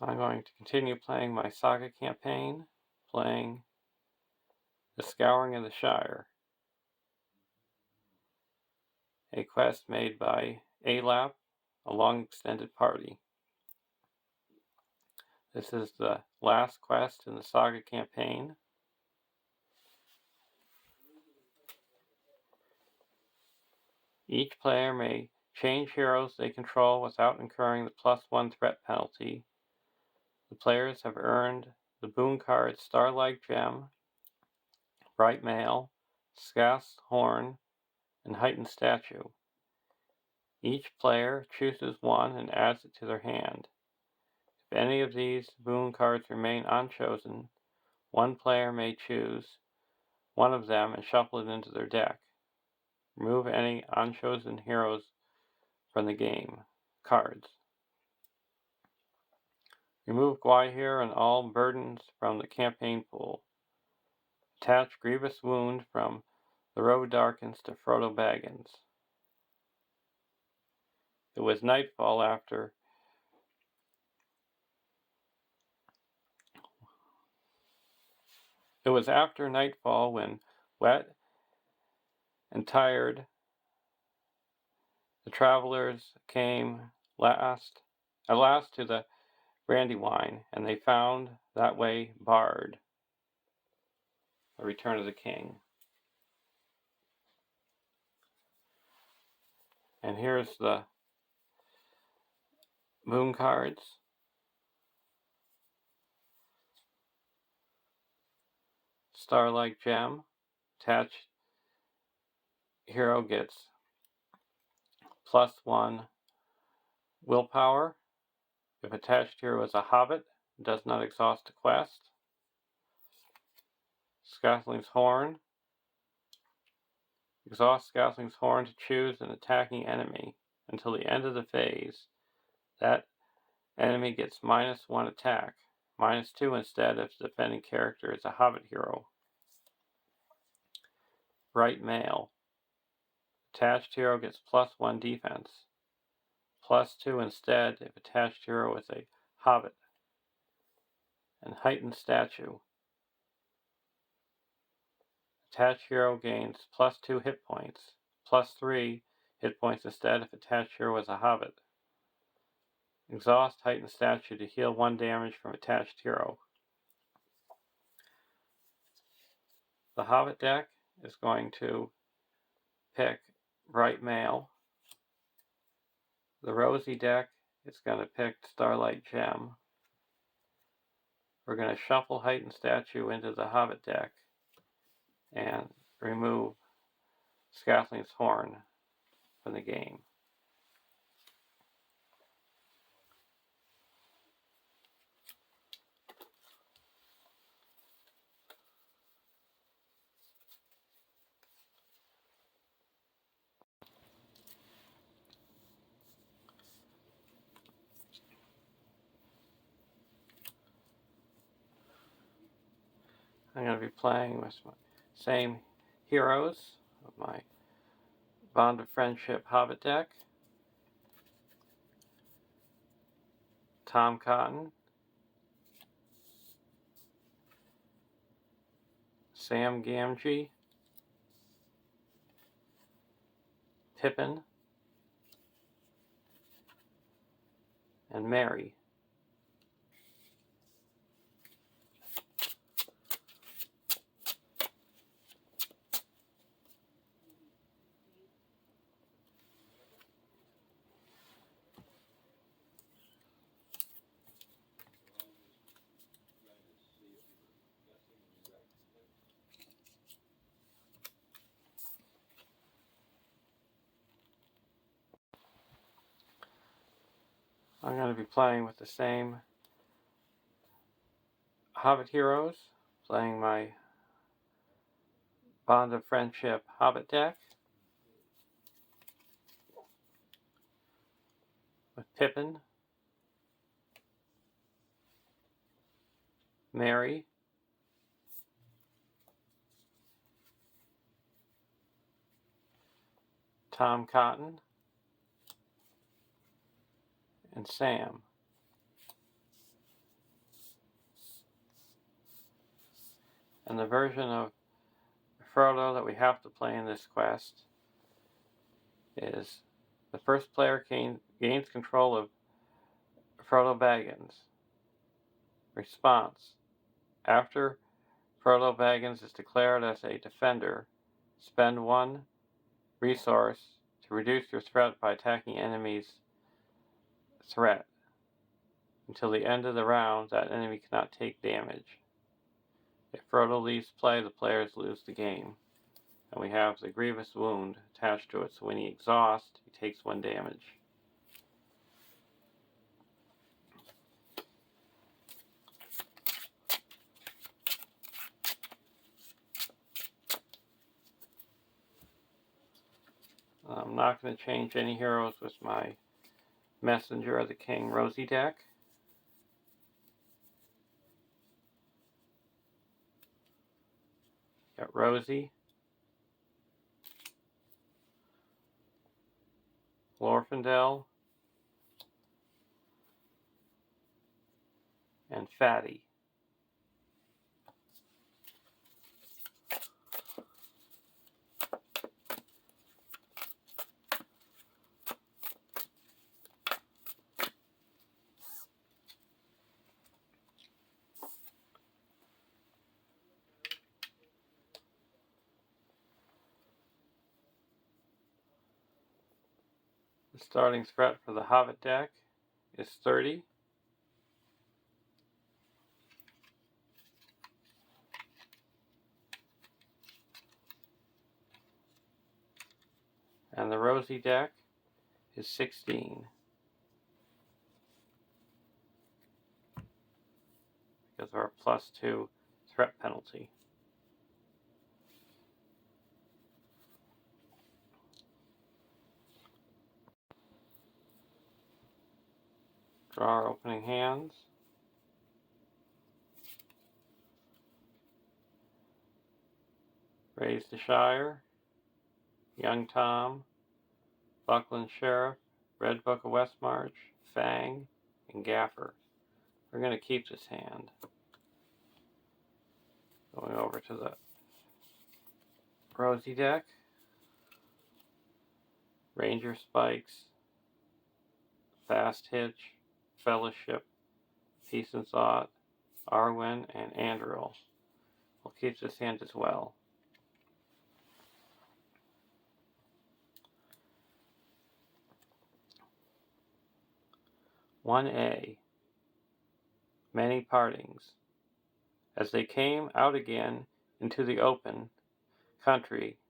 I'm going to continue playing my Saga campaign, playing the Scouring of the Shire, a quest made by ALAP, a long extended party. This is the last quest in the Saga campaign. Each player may change heroes they control without incurring the +1 threat penalty. The players have earned the boon cards Starlight Gem, Bright Mail, Scath's Horn, and Heightened Statue. Each player chooses one and adds it to their hand. If any of these boon cards remain unchosen, one player may choose one of them and shuffle it into their deck. Remove any unchosen heroes from the game cards. Remove Gwaihir and all burdens from the campaign pool. Attach Grievous Wound from The Road Darkens to Frodo Baggins. It was nightfall after nightfall when, wet and tired, the travelers came at last to the Brandywine, and they found that way barred. The Return of the King. And here's the boon cards. Starlight Gem. Attached hero gets +1 willpower. If attached hero is a hobbit, does not exhaust a quest. Scathing's Horn. Exhaust Scathing's Horn to choose an attacking enemy. Until the end of the phase, that enemy gets -1 attack. -2 instead if the defending character is a hobbit hero. Bright Mail. Attached hero gets +1 defense. +2 instead if attached hero is a hobbit. And Heightened Statue. Attached hero gains +2 hit points. +3 hit points instead if attached hero is a hobbit. Exhaust Heightened Statue to heal 1 damage from attached hero. The hobbit deck is going to pick Bright Mail. The Rosy deck is going to pick Starlight Gem. We're going to shuffle Heightened Statue into the Hobbit deck and remove Scathing's Horn from the game. I'm going to be playing with my same heroes of my Bond of Friendship Hobbit deck. Tom Cotton, Sam Gamgee, Pippin, and Mary. I'm going to be playing with the same Hobbit heroes, playing my Bond of Friendship Hobbit deck with Pippin, Mary, Tom Cotton, and Sam. And the version of Frodo that we have to play in this quest is the first player gains control of Frodo Baggins. Response: after Frodo Baggins is declared as a defender, spend 1 resource to reduce your threat by attacking enemy's threat. Until the end of the round, that enemy cannot take damage. If Frodo leaves play, the players lose the game. And we have the grievous wound attached to it, so when he exhausts, he takes 1 damage. I'm not going to change any heroes with my Messenger of the King Rosie deck. Got Rosie, Glorfindel, and Fatty. The starting threat for the Hobbit deck is 30. And the Rosie deck is 16. Because of our +2 threat penalty. Draw our opening hands. Raise the Shire, Young Tom, Buckland Sheriff, Red Book of Westmarch, Fang, and Gaffer. We're going to keep this hand. Going over to the Rosie deck. Ranger Spikes, Fast Hitch, Fellowship, Peace and Thought, Arwen, and Andril. We'll keep this hand as well. "1A. Many partings. As they came out again into the open country,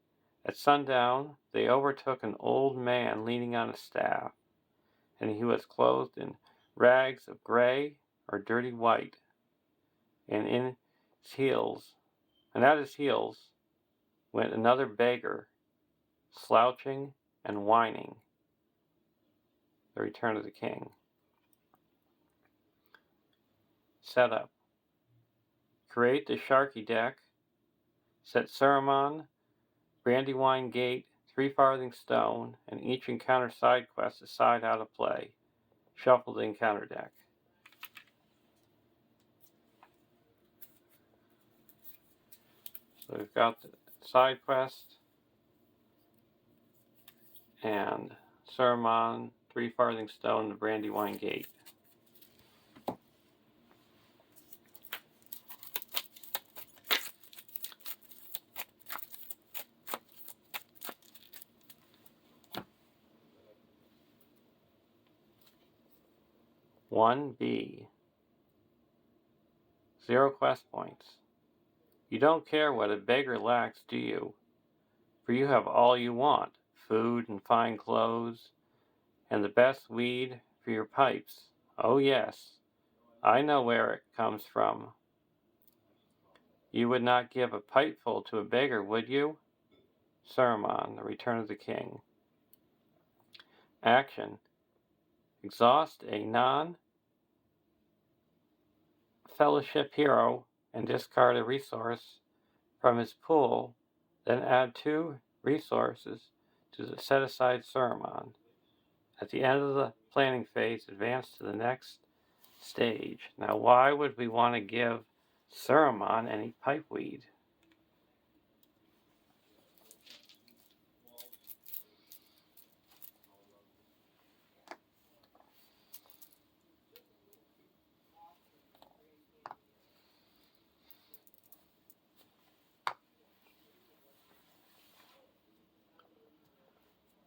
at sundown they overtook an old man leaning on a staff, and he was clothed in rags of gray or dirty white, and at his heels went another beggar, slouching and whining." The Return of the King. Setup: create the Sharky deck. Set Saruman, Brandywine Gate, 3 farthing stone, and each encounter side quest aside out of play. Shuffle the encounter deck. So we've got the side quest and Saruman, 3 farthing stone, the Brandywine Gate. "1B. 0 quest points. You don't care what a beggar lacks, do you? For you have all you want, food and fine clothes, and the best weed for your pipes. Oh yes, I know where it comes from. You would not give a pipeful to a beggar, would you?" Saruman, The Return of the King. Action: exhaust a non-fellowship hero and discard a resource from his pool, then add 2 resources to the set-aside Saruman. At the end of the planning phase, advance to the next stage. Now, why would we want to give Saruman and eat pipeweed.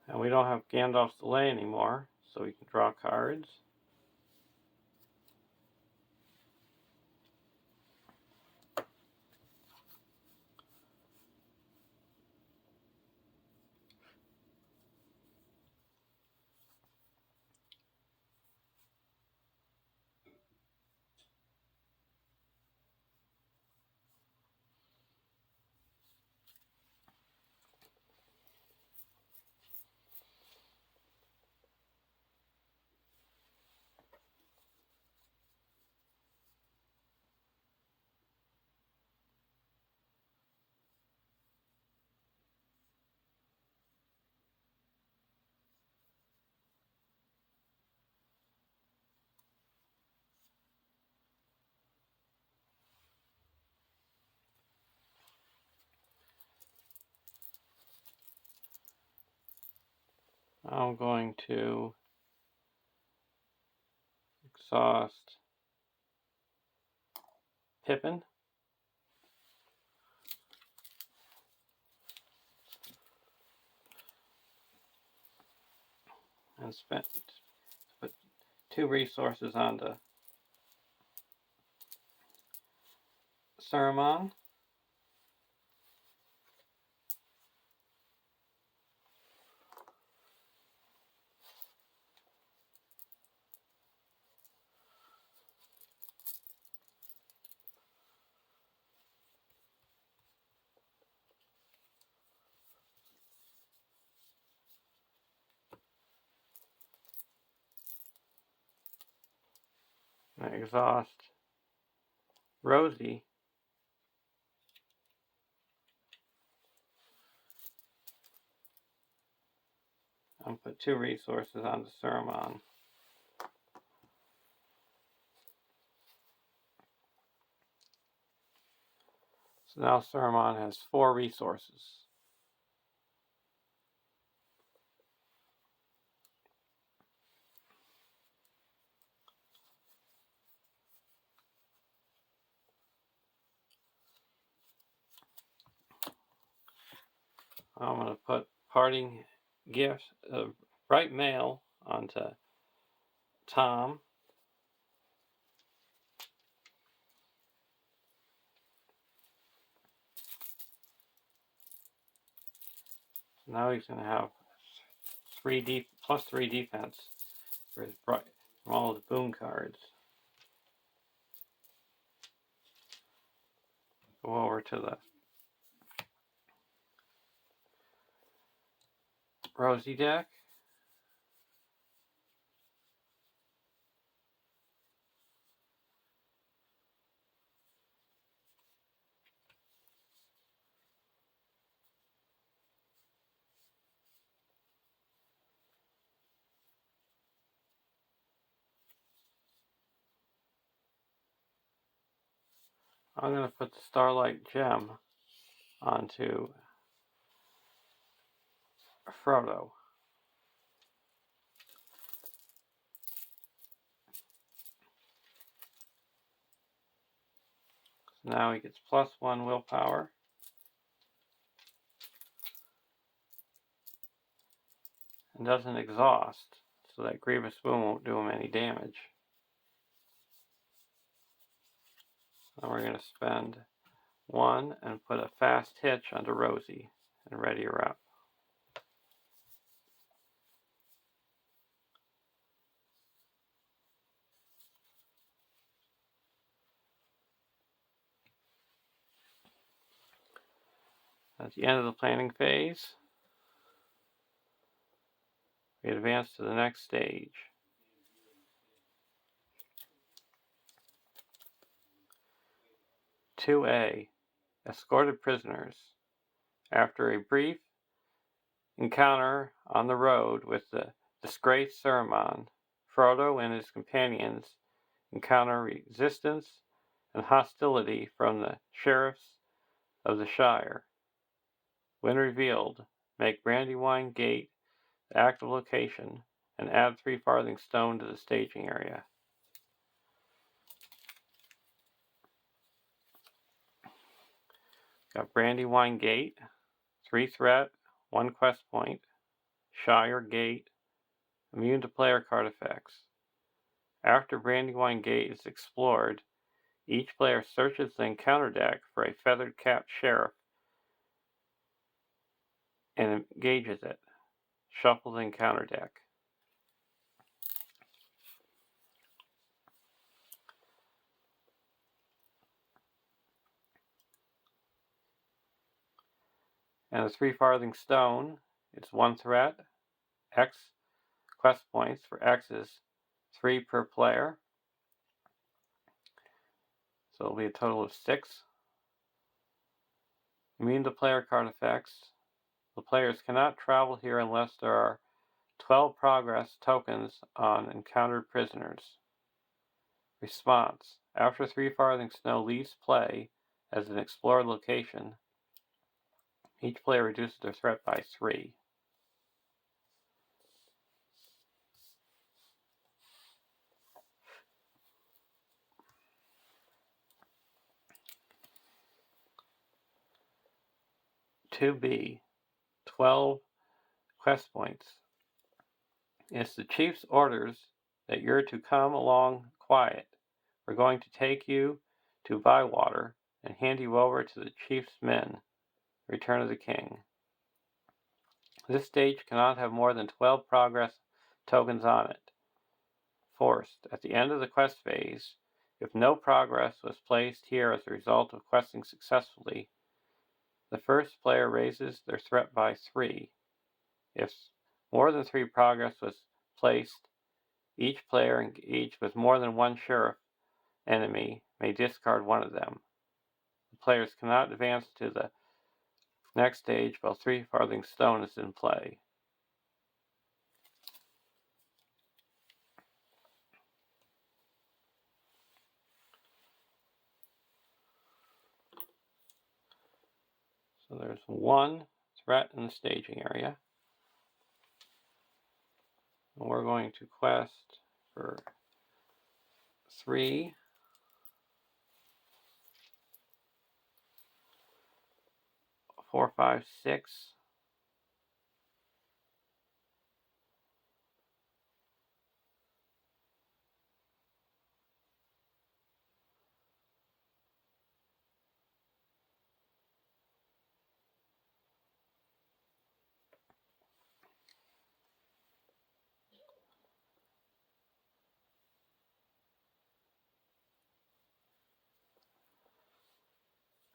And we don't have Gandalf's delay anymore, so we can draw cards. I'm going to exhaust Pippin. And put 2 resources onto Saruman. And exhaust Rosie. And put 2 resources onto Saruman. So now Saruman has 4 resources. I'm going to put parting gift of bright mail onto Tom. Now he's going to have plus 3 defense for his from all his boon cards. Go over to the Rosie deck. I'm going to put the Starlight Gem onto Frodo. So now he gets plus 1 willpower. And doesn't exhaust, so that Grievous Wound won't do him any damage. Then we're going to spend 1 and put a fast hitch onto Rosie and ready her up. At the end of the planning phase, we advance to the next stage. (2A) Escorted prisoners. After a brief encounter on the road with the disgraced Saruman, Frodo and his companions encounter resistance and hostility from the sheriffs of the Shire. When revealed, make Brandywine Gate the active location and add 3 farthing stone to the staging area. Got Brandywine Gate, 3 threat, 1 quest point, Shire Gate, immune to player card effects. After Brandywine Gate is explored, each player searches the encounter deck for a feathered capped sheriff and engages it. Shuffle the encounter deck. And the 3 farthing stone, it's 1 threat, X quest points for X's, 3 per player. So it'll be a total of 6. Immune to player card effects. The players cannot travel here unless there are 12 progress tokens on encountered prisoners. Response. After 3 farthing snow leaves play as an explored location, each player reduces their threat by 3. (2B) 12 quest points. It's the chief's orders that you're to come along quiet. We're going to take you to Bywater and hand you over to the chief's men. Return of the King. This stage cannot have more than 12 progress tokens on it. Forced. At the end of the quest phase, if no progress was placed here as a result of questing successfully, the first player raises their threat by 3. If more than 3 progress was placed, each player engaged with more than 1 sheriff enemy may discard 1 of them. The players cannot advance to the next stage while 3 farthing stone is in play. So there's 1 threat in the staging area. And we're going to quest for 3 4, 5, 6.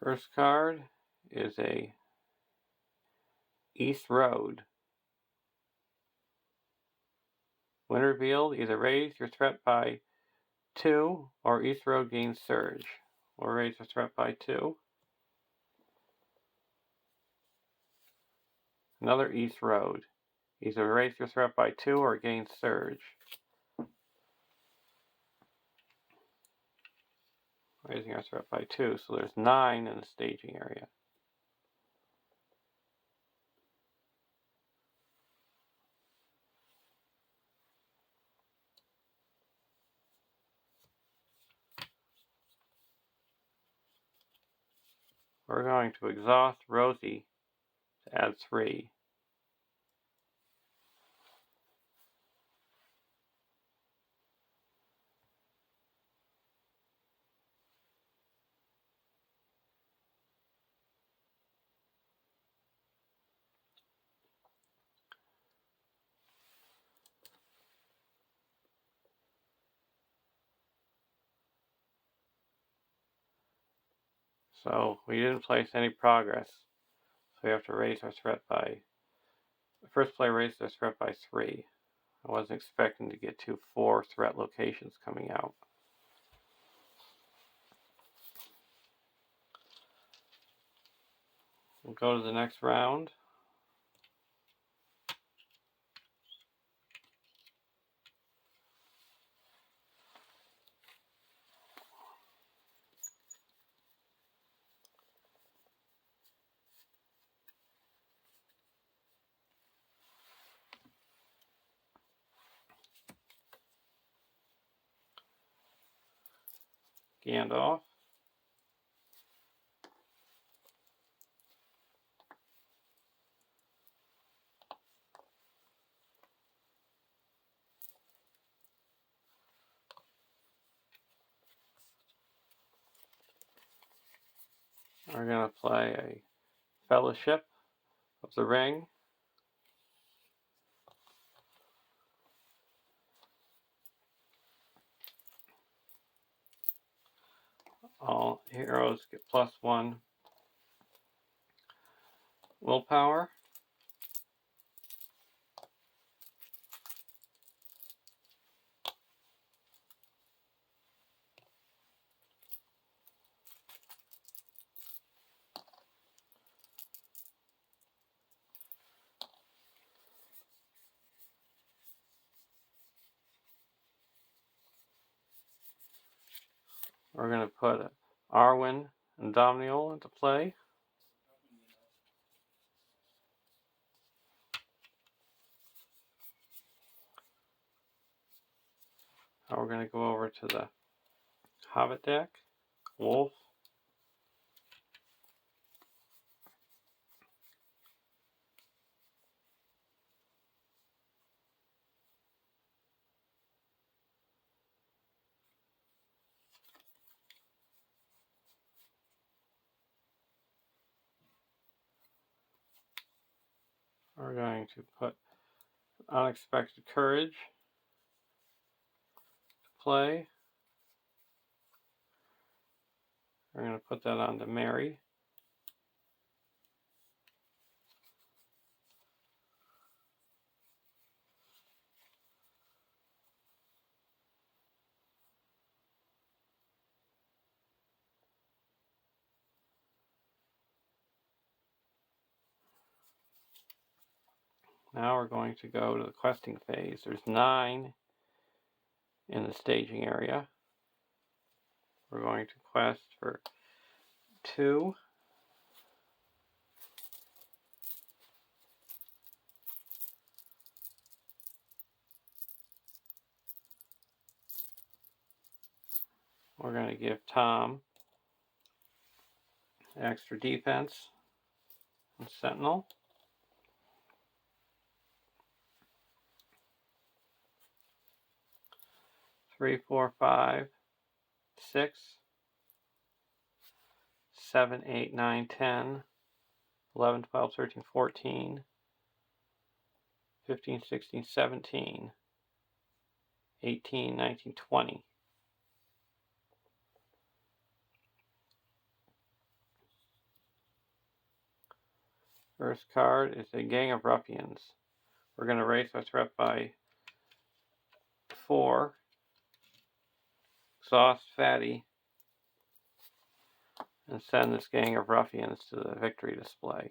First card is a East Road. When revealed, either raise your threat by 2 or East Road gains surge. Or raise your threat by 2. Another East Road. Either raise your threat by 2 or gain surge. Raising our threat by 2, so there's 9 in the staging area. We're going to exhaust Rosie to add 3. So we didn't place any progress. So we have to raise our threat by... The first player raised their threat by 3. I wasn't expecting to get 2 4 threat locations coming out. We'll go to the next round. Gandalf. We're going to play a Fellowship of the Ring. All heroes get +1 willpower. We're going to put Arwen and Domniel into play. Now we're going to go over to the Hobbit deck. Wolf. We're going to put Unexpected Courage to play. We're going to put that on to Mary. Now we're going to go to the questing phase. There's 9 in the staging area. We're going to quest for 2. We're going to give Tom extra defense and Sentinel. Three, 4, 5, 6, 7, 8, 9, 10, 11, 12, 13, 14, 15, 16, 17, 18, 19, 20. First card is a Gang of Ruffians. We're going to raise our threat by 4. Exhaust Fatty. And send this Gang of Ruffians to the victory display.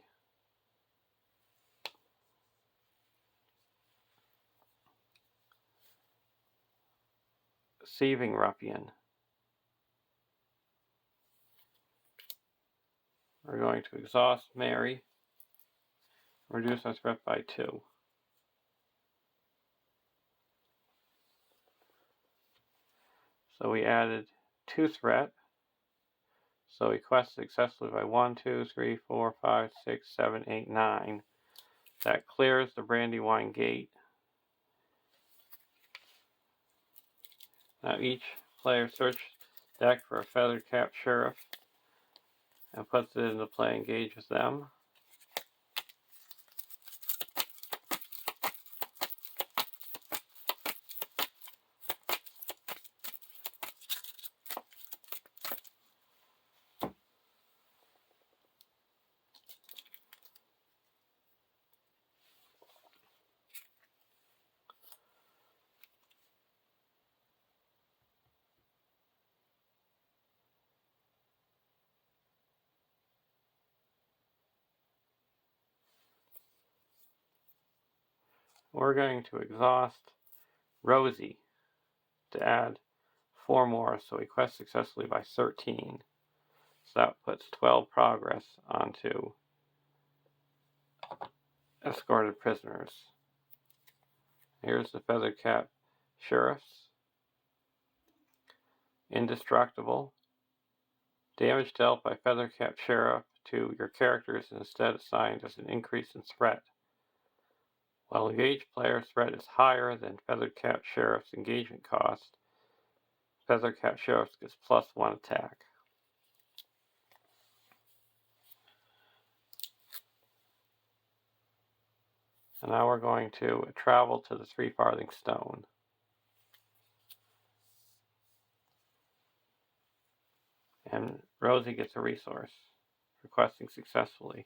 Thieving Ruffian. We're going to exhaust Mary. Reduce our threat by 2. So we added 2 threat. So we quest successfully by 1, 2, 3, 4, 5, 6, 7, 8, 9. That clears the Brandywine Gate. Now each player searches deck for a Feathered Cap Sheriff and puts it into play. Engage with them. We're going to exhaust Rosie to add 4 more, so we quest successfully by 13. So that puts 12 progress onto escorted prisoners. Here's the Feathered Cap Sheriffs. Indestructible, Damage dealt by Feathercap Sheriff to your character is instead assigned as an increase in threat. While engaged player's threat is higher than Feathercap Sheriff's engagement cost, Feathercap Sheriff gets +1 attack. And now we're going to travel to the 3 farthing stone. And Rosie gets a resource, requesting successfully.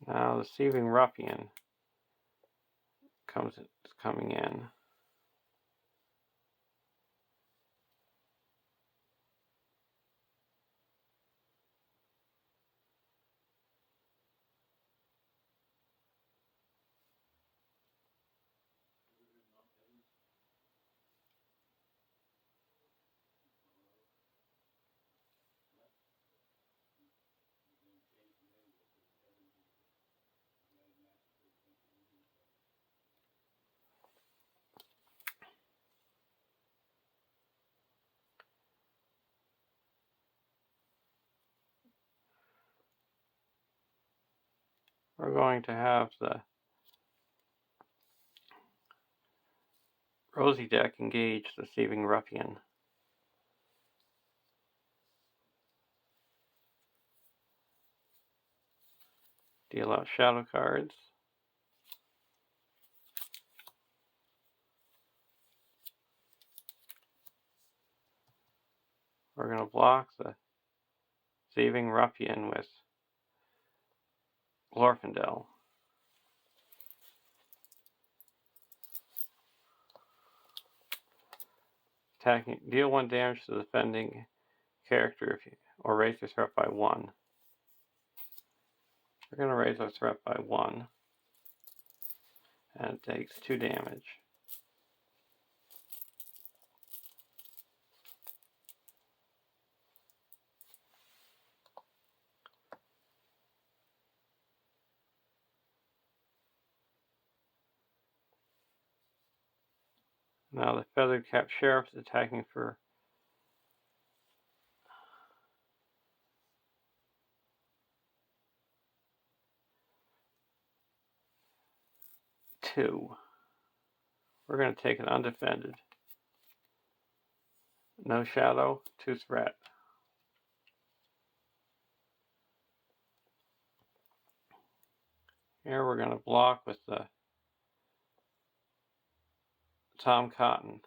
Now the Thieving Ruffian is coming in. We're going to have the Rosie deck engage the Thieving Ruffian. Deal out shadow cards. We're going to block the Thieving Ruffian with Glorfindel. Attacking, deal 1 damage to the defending character or raise your threat by 1. We're going to raise our threat by 1. And it takes 2 damage. Now the Feathercap Sheriff is attacking for 2. We're going to take an undefended. No shadow, 2 threat. Here we're going to block with the Tom Cotton.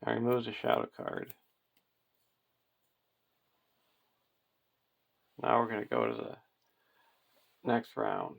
And removes a shadow card. Now we're going to go to the next round.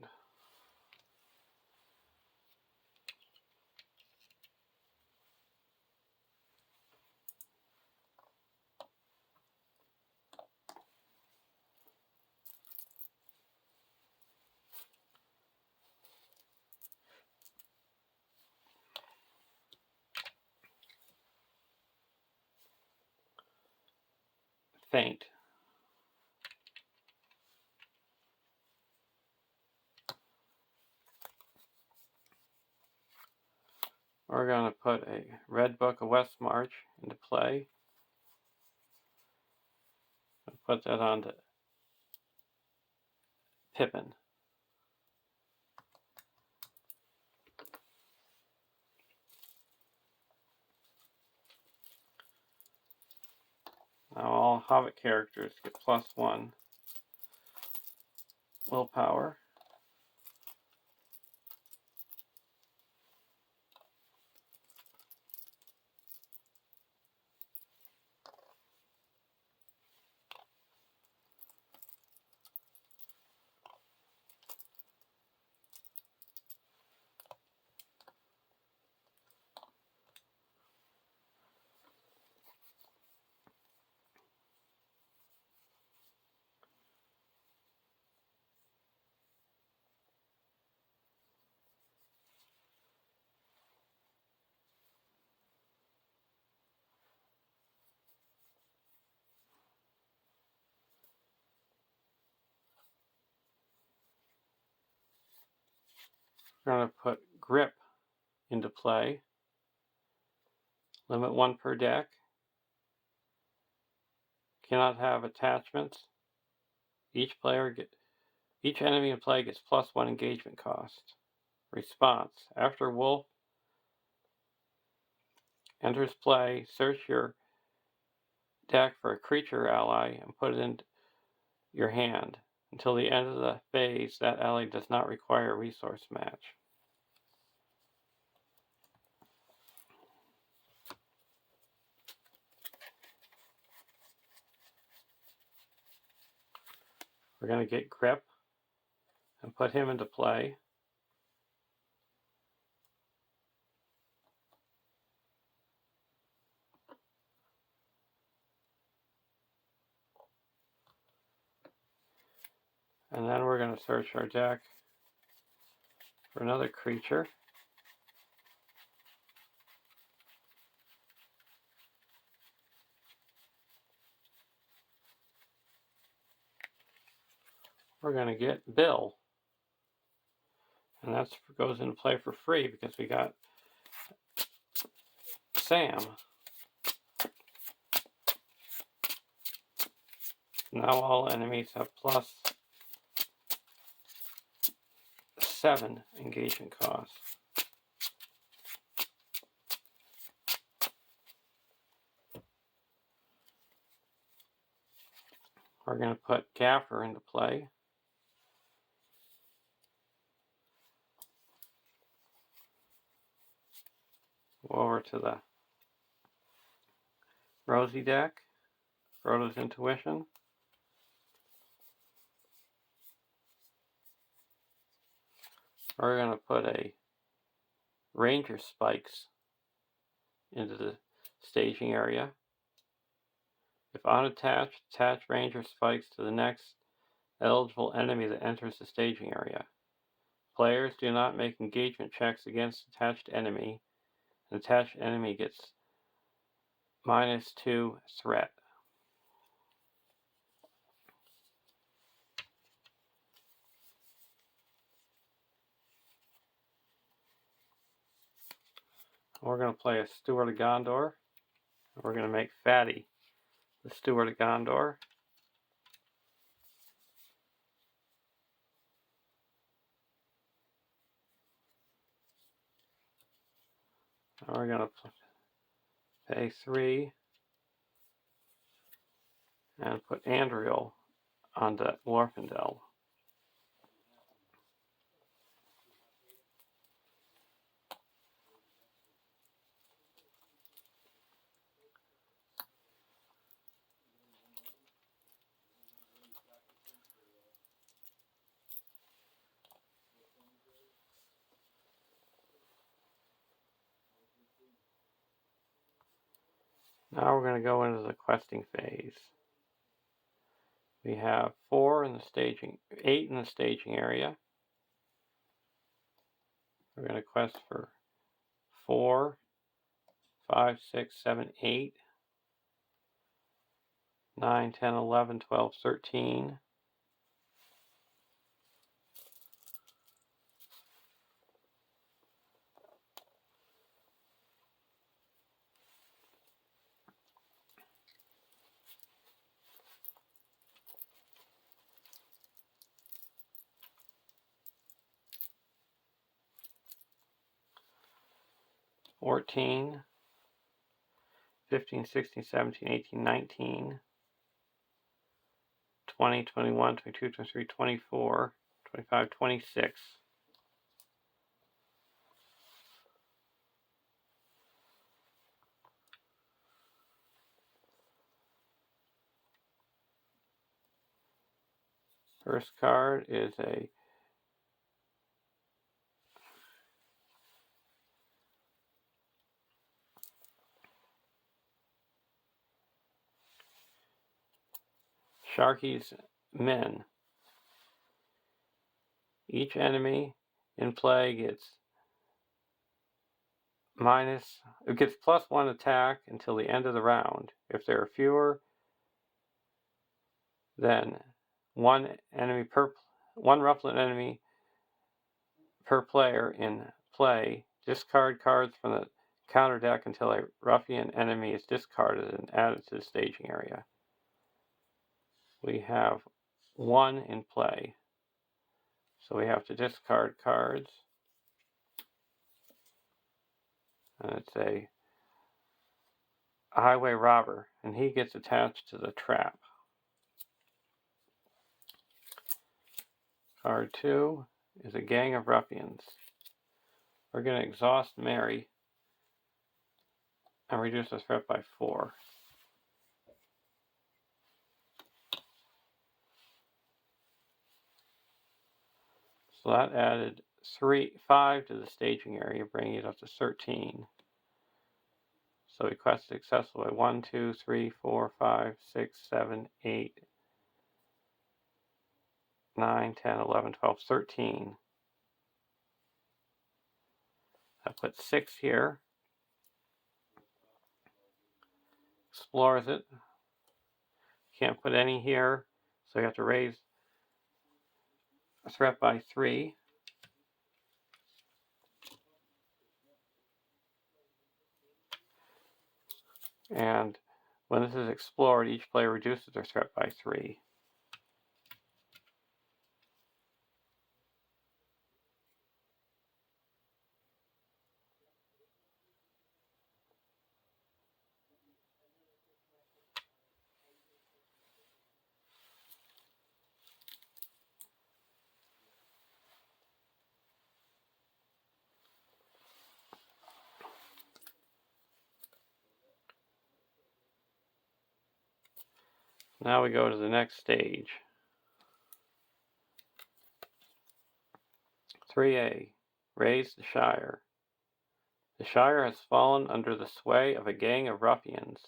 Faint. We're going to put a Red Book of Westmarch into play. I'll put that on to Pippin. Now all Hobbit characters get +1 willpower. We're going to put grip into play. Limit 1 per deck. Cannot have attachments. Each enemy in play gets +1 engagement cost. Response. After Wolf enters play, search your deck for a creature ally and put it in your hand. Until the end of the phase, that ally does not require a resource match. We're going to get grip and put him into play. And then we're going to search our deck for another creature. We're going to get Bill. And that goes into play for free because we got Sam. Now all enemies have +7 engagement cost. We're going to put Gaffer into play. Go over to the Rosie deck. Frodo's Intuition. We're going to put a Ranger Spikes into the staging area. If unattached, attach Ranger Spikes to the next eligible enemy that enters the staging area. Players do not make engagement checks against attached enemy. An attached enemy gets -2 threat. We're going to play a Steward of Gondor. We're going to make Fatty the Steward of Gondor. And we're going to pay 3 and put Andriel on the Glorfindel. Now we're going to go into the questing phase. We have 8 in the staging area. We're going to quest for 4, 5, 6, 7, 8, 9, 10, 11, 12, 13. $14, 15, 16, 17, 18, 19, 20, 21, 22, 23, 24, 25, 26. First card is a Sharky's Men. Each enemy in play gets +1 attack until the end of the round. If there are fewer than one Rufflet enemy per player in play. Discard cards from the counter deck until a ruffian enemy is discarded and added to the staging area. We have 1 in play, so we have to discard cards, and it's a highway robber, and he gets attached to the trap. Card 2 is a gang of ruffians. We're going to exhaust Mary and reduce the threat by 4. So that added 5 to the staging area, bringing it up to 13. So we quest successful by 1, 2, 3, 4, 5, 6, 7, 8, 9, 10, 11, 12, 13. I put 6 here. Explores it. Can't put any here, so you have to raise a threat by 3. And when this is explored, each player reduces their threat by 3. Now we go to the next stage. 3A, Raise the Shire. The Shire has fallen under the sway of a gang of ruffians,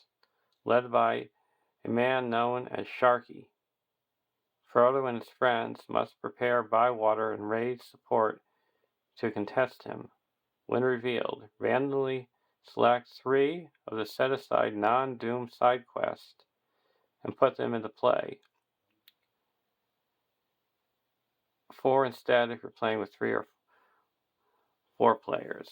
led by a man known as Sharky. Frodo and his friends must prepare Bywater and raise support to contest him. When revealed, randomly select 3 of the set-aside non-Doom side quests and put them into play. 4 instead if you're playing with 3 or 4 players.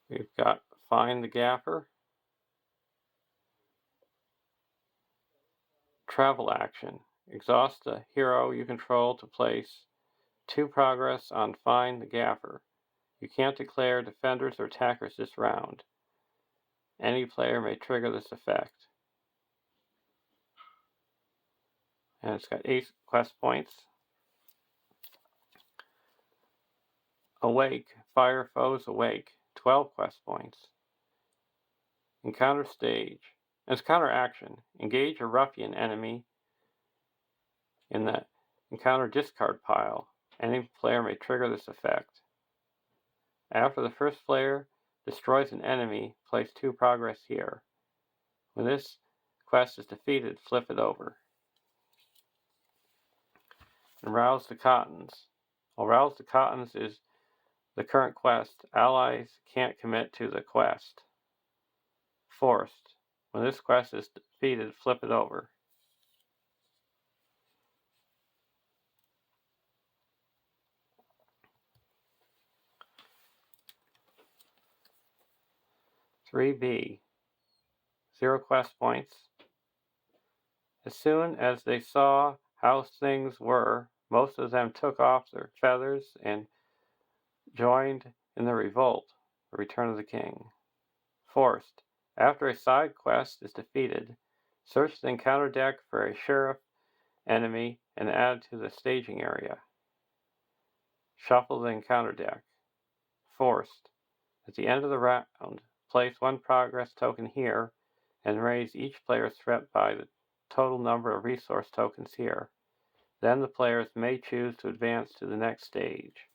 We've got Find the Gaffer, Travel Action. Exhaust the hero you control to place 2 progress on Find the Gaffer. You can't declare defenders or attackers this round. Any player may trigger this effect. And it's got 8 quest points. Awake, Fire Foes Awake, 12 quest points. Encounter Stage. As counter action, engage a ruffian enemy in the encounter discard pile. Any player may trigger this effect. After the first player destroys an enemy, place 2 progress here. When this quest is defeated, flip it over. And Rouse the Cottons. Well, Rouse the Cottons is the current quest. Allies can't commit to the quest. Forced. When this quest is defeated, flip it over. "3B. 0 quest points. As soon as they saw how things were, most of them took off their feathers and joined in the revolt, the Return of the King. Forced. After a side quest is defeated, search the encounter deck for a sheriff enemy and add to the staging area. Shuffle the encounter deck. Forced. At the end of the round, place 1 progress token here and raise each player's threat by the total number of resource tokens here. Then the players may choose to advance to the next stage.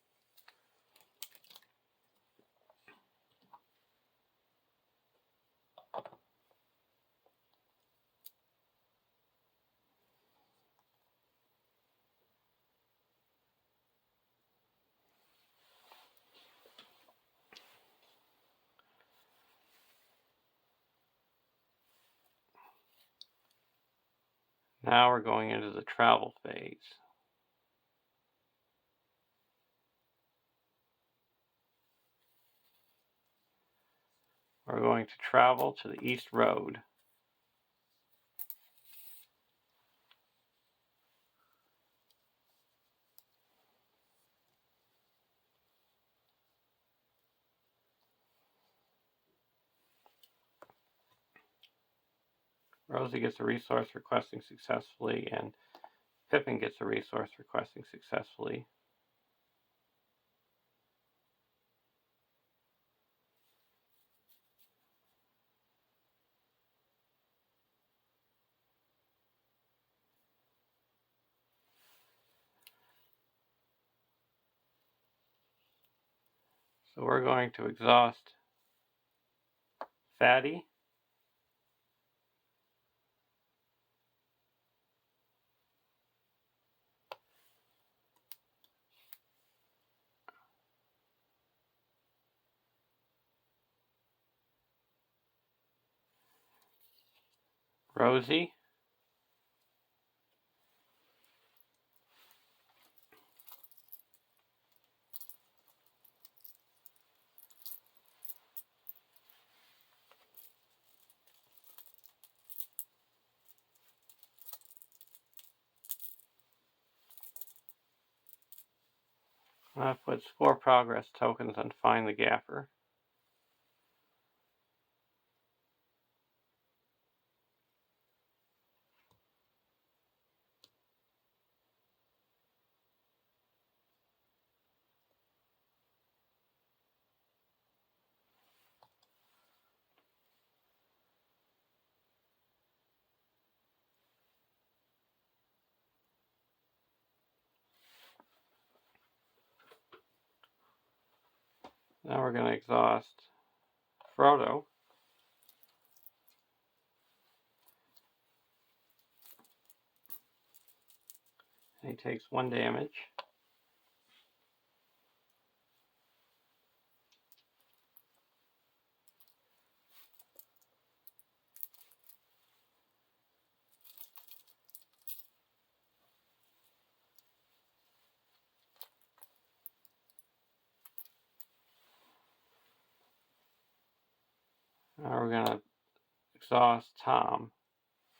Now we're going into the travel phase. We're going to travel to the East Road. Rosie gets a resource requesting successfully, and Pippin gets a resource requesting successfully. So we're going to exhaust Fatty. Rosie. I put score progress tokens on Find the Gapper. Now we're going to exhaust Frodo. He takes 1 damage. Now we're going to exhaust Tom.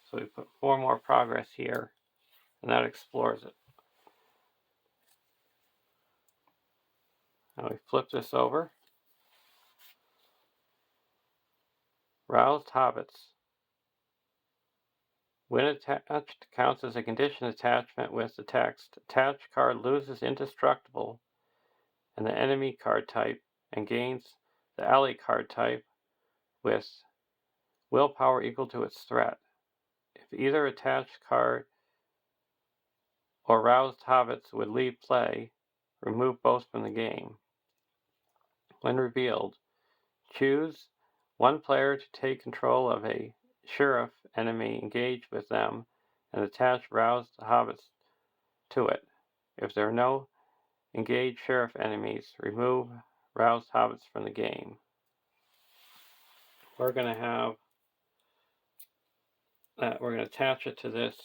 So we put 4 more progress here, and that explores it. Now we flip this over. Roused Hobbits. When attached, counts as a condition attachment with the text. Attached card loses indestructible and the enemy card type and gains the ally card type with willpower equal to its threat. If either attached card or roused hobbits would leave play, remove both from the game. When revealed, choose one player to take control of a sheriff enemy, engage with them, and attach roused hobbits to it. If there are no engaged sheriff enemies, remove roused hobbits from the game. We're going to have that. We're going to attach it to this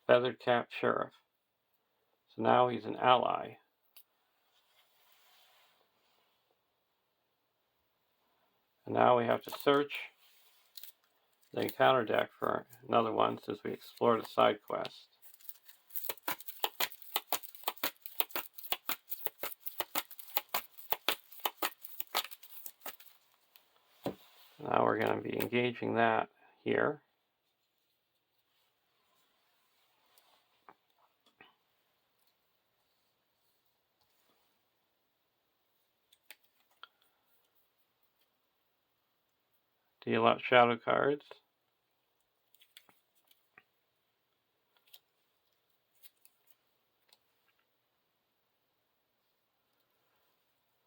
feathered cap sheriff. So now he's an ally. And now we have to search the encounter deck for another one since we explored a side quest. Now we're going to be engaging that here. Deal out shadow cards.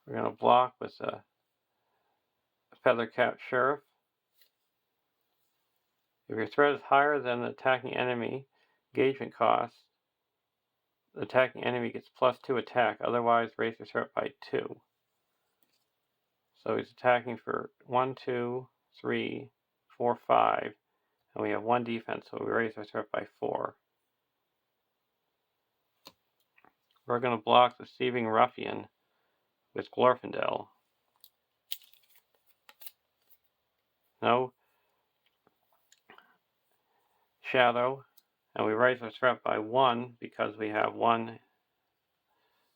We're going to block with a feather cap sheriff. If your threat is higher than the attacking enemy engagement cost, the attacking enemy gets +2 attack, otherwise raise your threat by 2. So he's attacking for 1, 2, 3, 4, 5, and we have 1 defense, so we raise our threat by 4. we're going to block the Thieving Ruffian with Glorfindel. No shadow, and we raise our threat by 1 because we have 1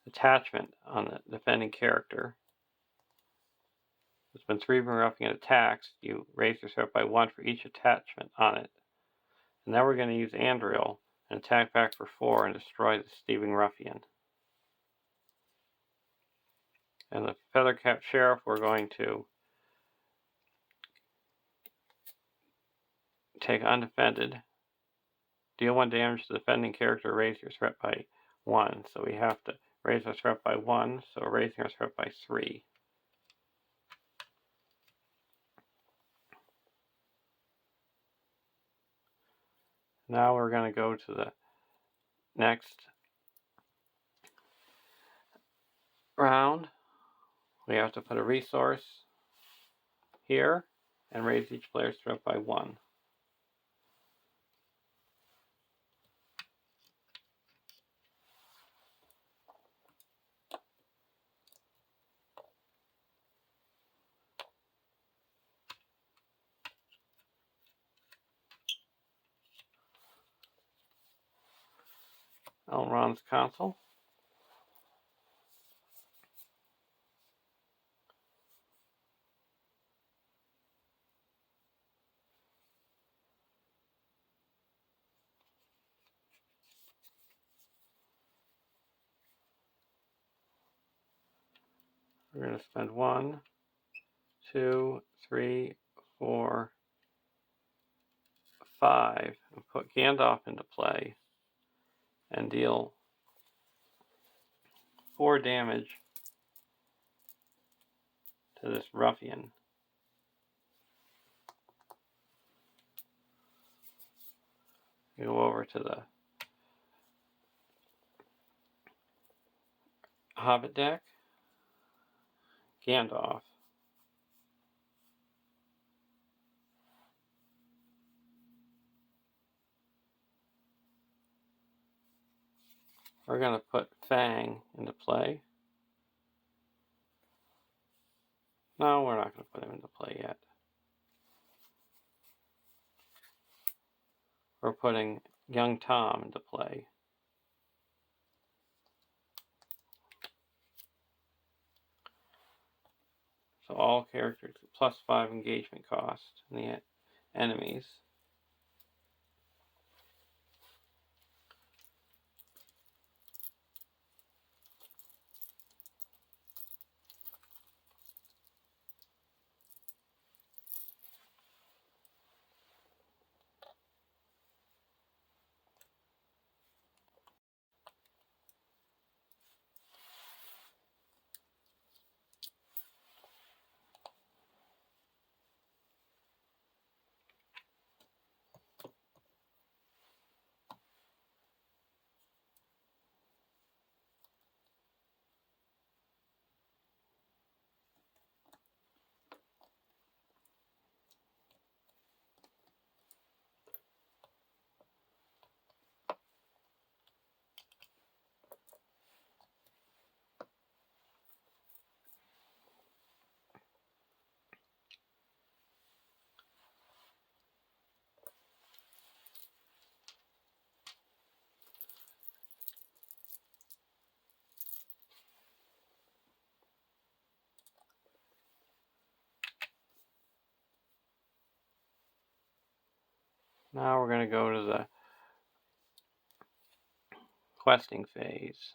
attachment on the defending character. When Thieving Ruffian attacks, you raise your threat by 1 for each attachment on it. And now we're going to use Andriel and attack back for 4 and destroy the Thieving Ruffian. And the Feathercap Sheriff, we're going to take undefended, deal 1 damage to the defending character, raise your threat by 1. So we have to raise our threat by 1, so we're raising our threat by 3. Now we're going to go to the next round. We have to put a resource here and raise each player's threat by 1. Elrond's Council. We're going to spend 1, 2, 3, 4, 5, and put Gandalf into play and deal 4 damage to this ruffian. We go over to the Hobbit deck. Gandalf. We're going to put Fang into play. No, we're not going to put him into play yet. We're putting Young Tom into play. So all characters plus 5 engagement cost in the enemies. Now we're going to go to the questing phase.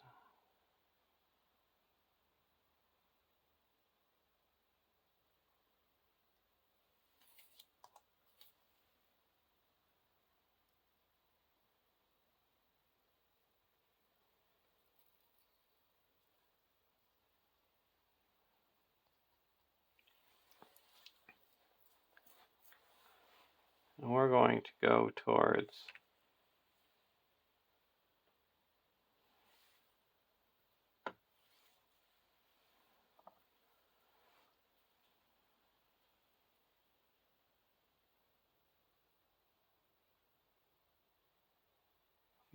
And we're going to go towards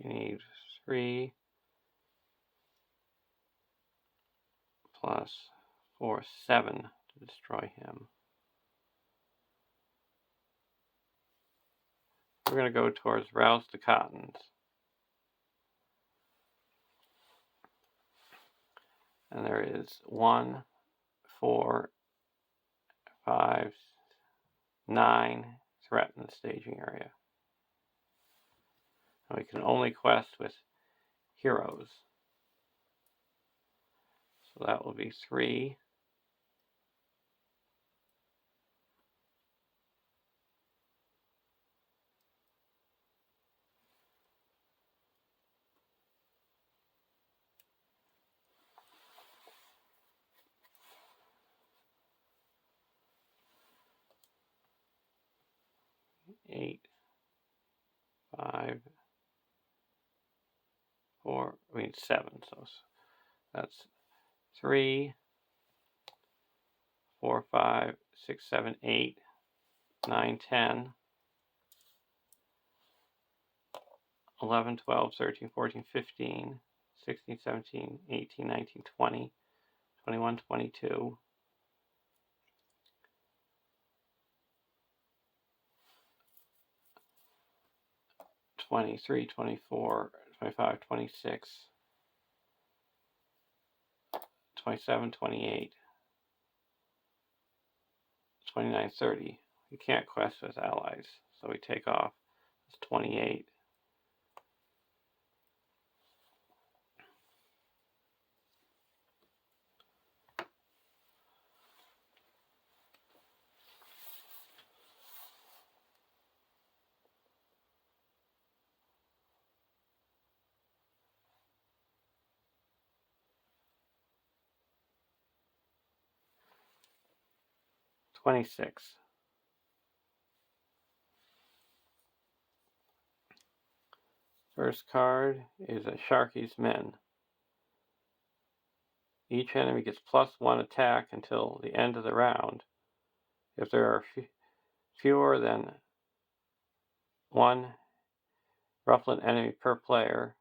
we need 3 plus 4, 7 to destroy him. We're going to go towards Rouse the Cottons. And there is 1, 4, 5, 9 threat in the staging area. And we can only quest with heroes. So that will be 3. Eight, 5, 4, 7. So that's 3, 4, 5, 6, 7, 8, 9, 10, 11, 12, 13, 14, 15, 16, 17, 18, 19, 20, 21, 22, 23, 24, 25, 26, 27, 28, 29, 30. We can't quest with allies, so we take off. It's 28. 26. First card is a Sharky's Men. Each enemy gets +1 attack until the end of the round. If there are fewer than 1 Ruffian enemy per player,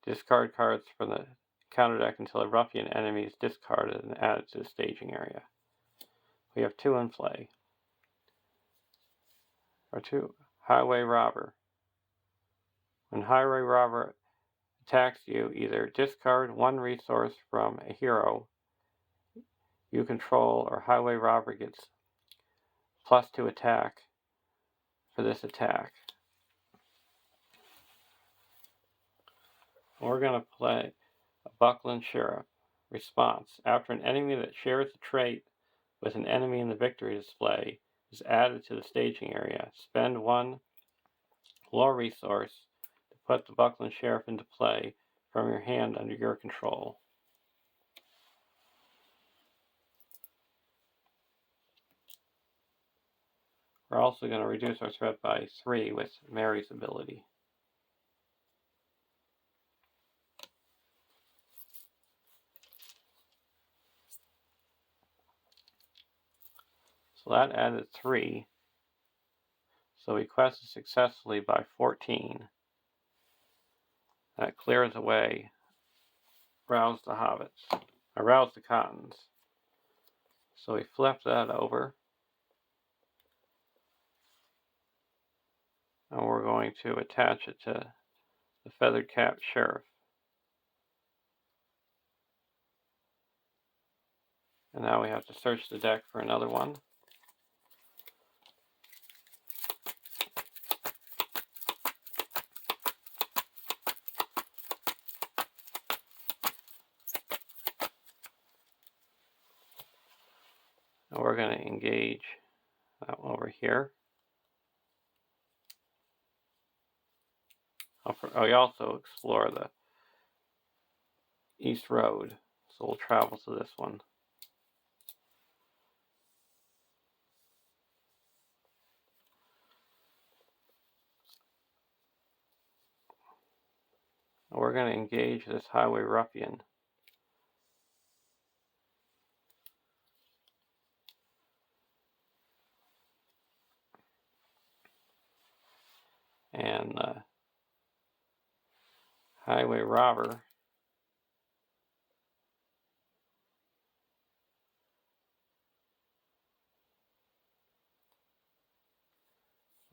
discard cards from the counter deck until a Ruffian enemy is discarded and added to the staging area. We have 2 in play. Or 2. Highway Robber. When Highway Robber attacks you, either discard 1 resource from a hero you control, or Highway Robber gets +2 attack for this attack. We're going to play a Buckland Sheriff. Response. After an enemy that shares a trait with an enemy in the victory display is added to the staging area, spend 1 lore resource to put the Buckland Sheriff into play from your hand under your control. We're also going to reduce our threat by 3 with Mary's ability. So that added 3. So we quested successfully by 14. That clears away Rouse the Hobbits. Rouse the Cottons. So we flip that over. And we're going to attach it to the Feathered Cap Sheriff. And now we have to search the deck for another one. And we're going to engage that one over here. We also explore the East Road, so we'll travel to this one. And we're going to engage this Highway Ruffian. And Highway Robber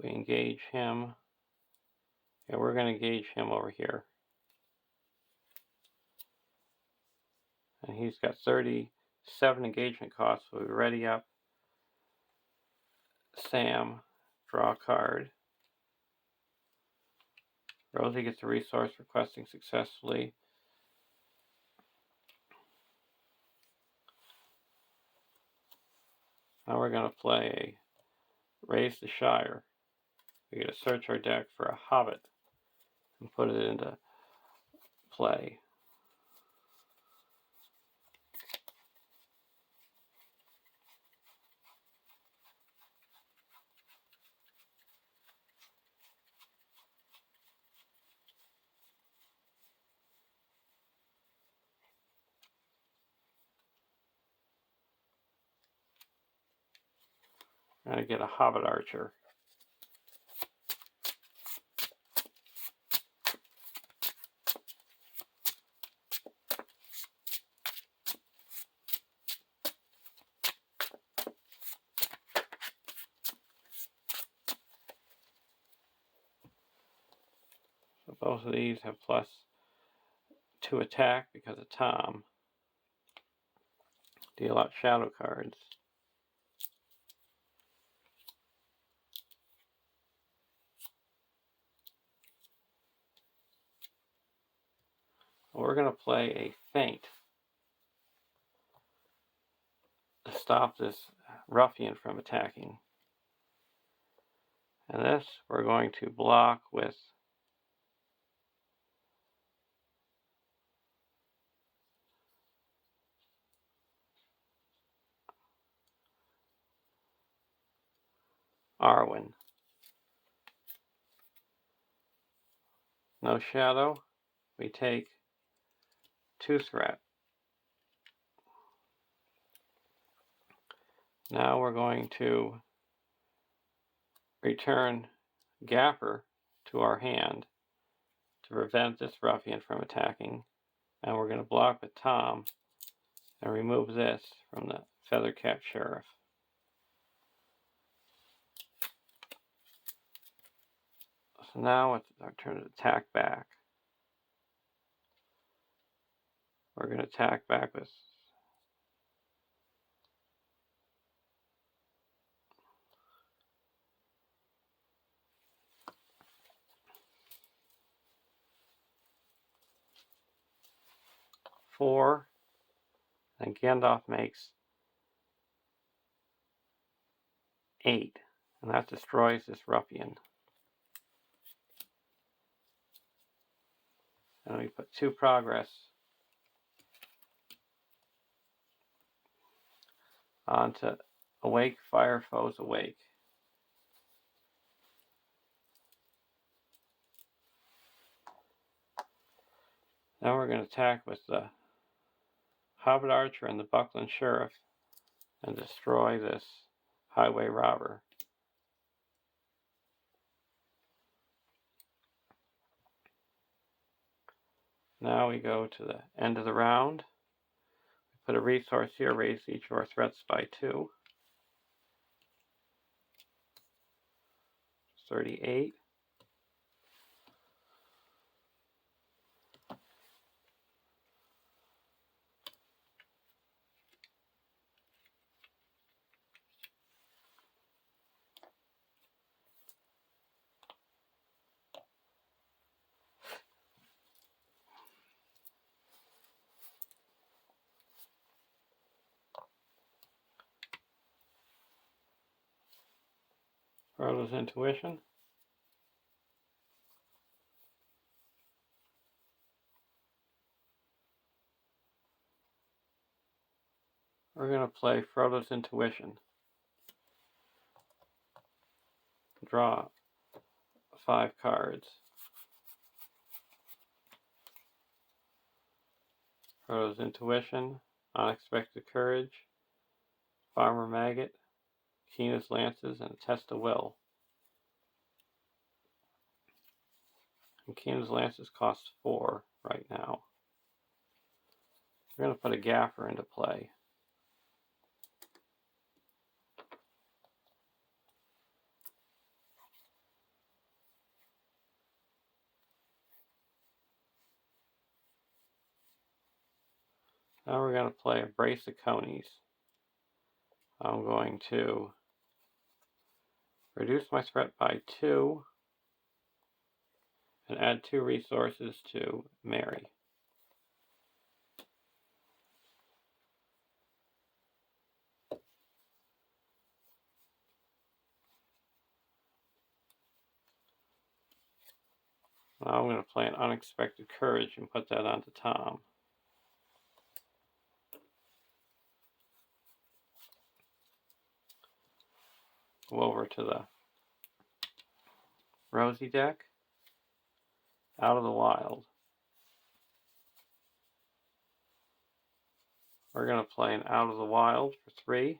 We engage him. And we're going to engage him over here. And he's got 37 engagement costs, so we ready up Sam, draw a card. Rosie gets a resource requesting successfully. Now we're going to play a Raise the Shire. We're going to search our deck for a Hobbit and put it into play. I'm going to get a Hobbit Archer. So both of these have +2 attack because of Tom. Deal out shadow cards. We're going to play a Feint to stop this ruffian from attacking. And this we're going to block with Arwen. No shadow. We take 2 threat. Now we're going to return Gapper to our hand to prevent this ruffian from attacking. And we're going to block with Tom and remove this from the Feathercap Sheriff. So now it's our turn to attack back. We're going to attack back with four, and Gandalf makes 8, and that destroys this ruffian. And we put 2 progress onto Awake, Fire Foes Awake. Now we're going to attack with the Hobbit Archer and the Buckland Sheriff and destroy this highway robber. Now we go to the end of the round. We put a resource here, raise each of our threats by 2. 38. Frodo's Intuition. We're going to play Frodo's Intuition. Draw 5 cards. Frodo's Intuition, Unexpected Courage, Farmer Maggot, Keenest Lances, and a Test of Will. And Keenest Lances cost 4 right now. We're going to put a Gaffer into play. Now we're going to play a brace of conies. I'm going to reduce my threat by 2 and add 2 resources to Mary. Now I'm going to play an Unexpected Courage and put that onto Tom. Go over to the Rosie deck. Out of the Wild. We're going to play an Out of the Wild for 3.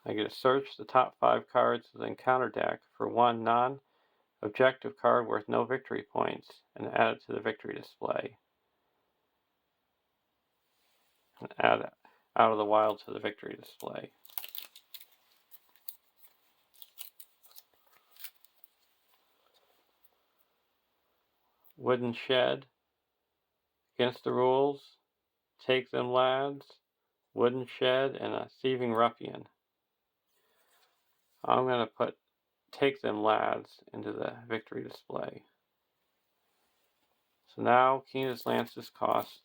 I get to search the top 5 cards of the encounter deck for 1 non-objective card worth no victory points and add it to the victory display. And add Out of the Wild to the victory display. Wooden Shed. Against the Rules. Take Them Lads. Wooden Shed and a Thieving Ruffian. I'm going to put Take Them Lads into the victory display. So now Keena's Lances cost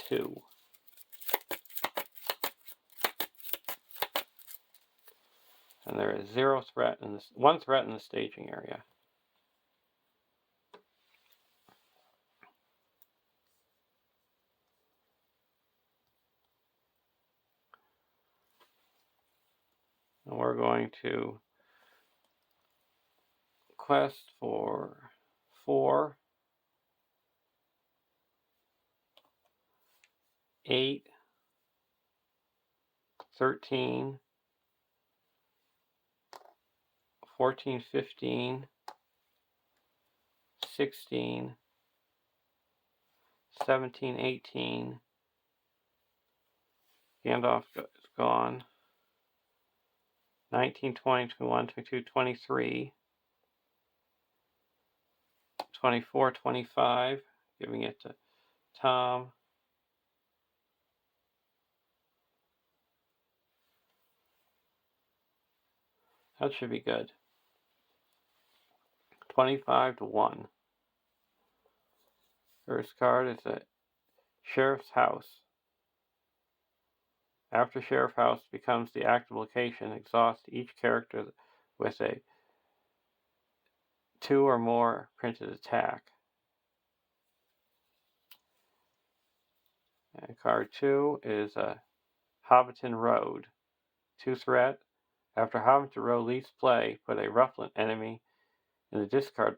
2. And there is 0 threat in this, 1 threat in the staging area. And we're going to quest for 4, 8, 13, 14, 15, 16, 17, 18. Gandalf is gone. 19, 20, 21, 22, 23. 24, 25. Giving it to Tom. That should be good. 25 to 1. First card is a Sheriff's House. After Sheriff House becomes the active location, exhaust each character with a 2 or more printed attack. And card 2 is a Hobbiton Road. 2 threat. After Hobbiton Road leaves play, put a Rufflet enemy in the discard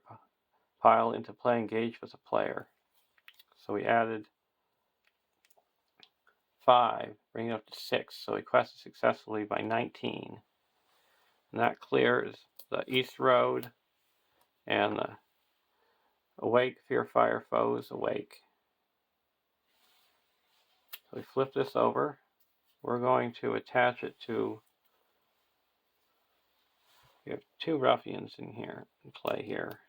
pile into play engaged with a player. So we added 5, bringing it up to 6. So we quested successfully by 19. And that clears the East Road and the Awake, Fear Fire Foes Awake. So we flip this over. We're going to attach it to, we have 2 ruffians in here, in play here.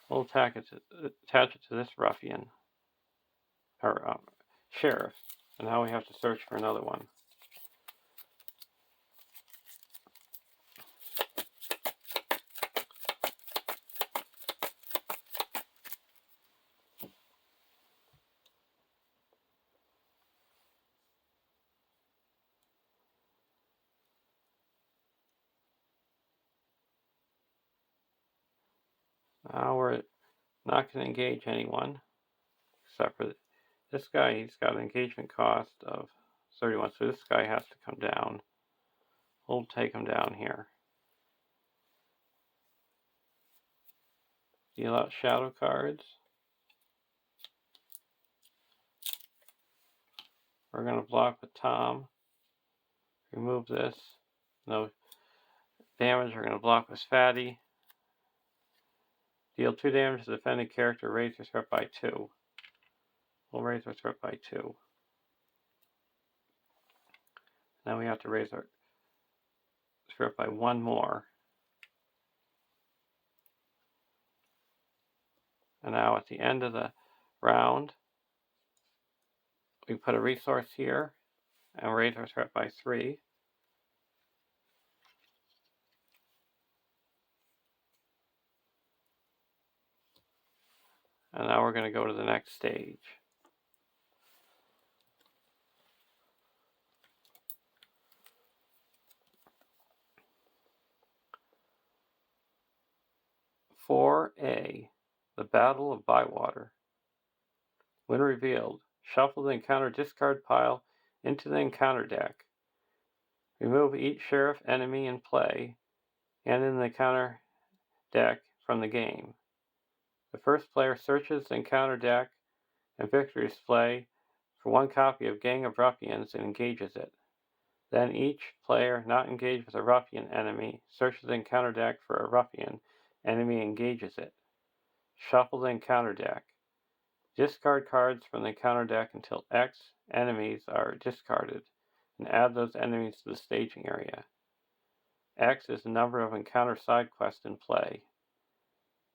We'll attach it to this ruffian, or sheriff, and now we have to search for another one. Now we're not going to engage anyone, except for this guy. He's got an engagement cost of 31, so this guy has to come down. We'll take him down here. Deal out shadow cards. We're going to block with Tom. Remove this. No damage. We're going to block with Fatty. Deal 2 damage to the defending character. Raise your threat by 2. We'll raise our threat by 2. Now we have to raise our threat by 1 more. And now at the end of the round, we put a resource here and raise our threat by 3. And now we're going to go to the next stage. "4A, the Battle of Bywater. When revealed, shuffle the encounter discard pile into the encounter deck. Remove each sheriff enemy in play and in the encounter deck from the game. The first player searches the encounter deck and victory display for 1 copy of Gang of Ruffians and engages it. Then each player not engaged with a ruffian enemy searches the encounter deck for a ruffian enemy and engages it. Shuffle the encounter deck. Discard cards from the encounter deck until X enemies are discarded, and add those enemies to the staging area. X is the number of encounter side quests in play.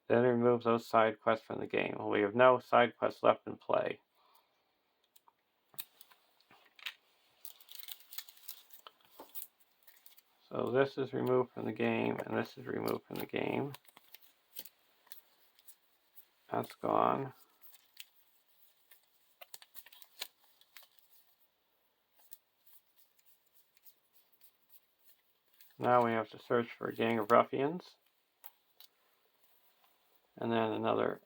Then remove those side quests from the game. We have no side quests left in play. So this is removed from the game, and this is removed from the game. That's gone. Now we have to search for a Gang of Ruffians. And then another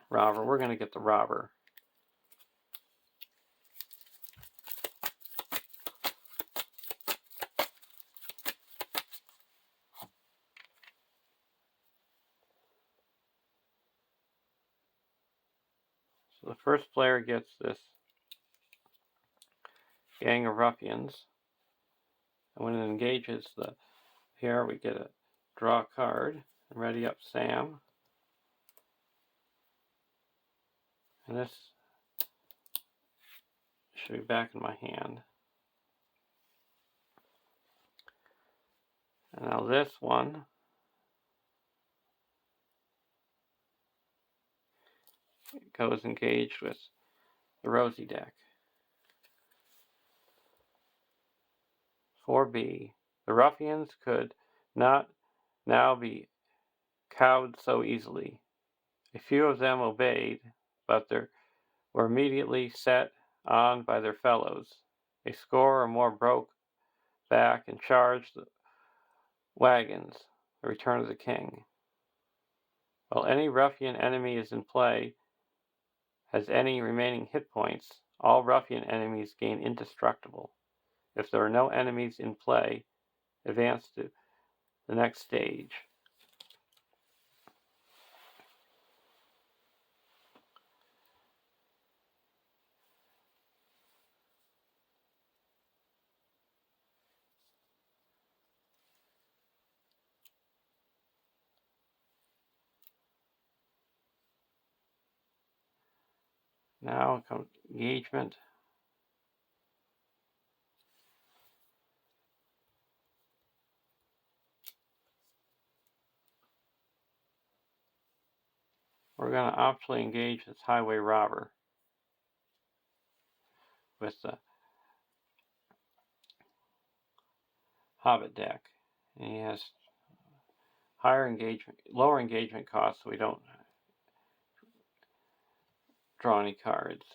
robber. We're going to get the robber. So the first player gets this Gang of Ruffians. And when it engages, here we get a draw card and ready up Sam. And this should be back in my hand. And now this one goes engaged with the Rosie deck. 4B. The ruffians could not now be cowed so easily. A few of them obeyed, but they were immediately set on by their fellows. A score or more broke back and charged the wagons, the return of the king. While any ruffian enemy is in play, has any remaining hit points, all ruffian enemies gain indestructible. If there are no enemies in play, advance to the next stage. Now comes engagement. We're going to optionally engage this highway robber with the Hobbit deck. And he has lower engagement costs, so we don't draw any cards.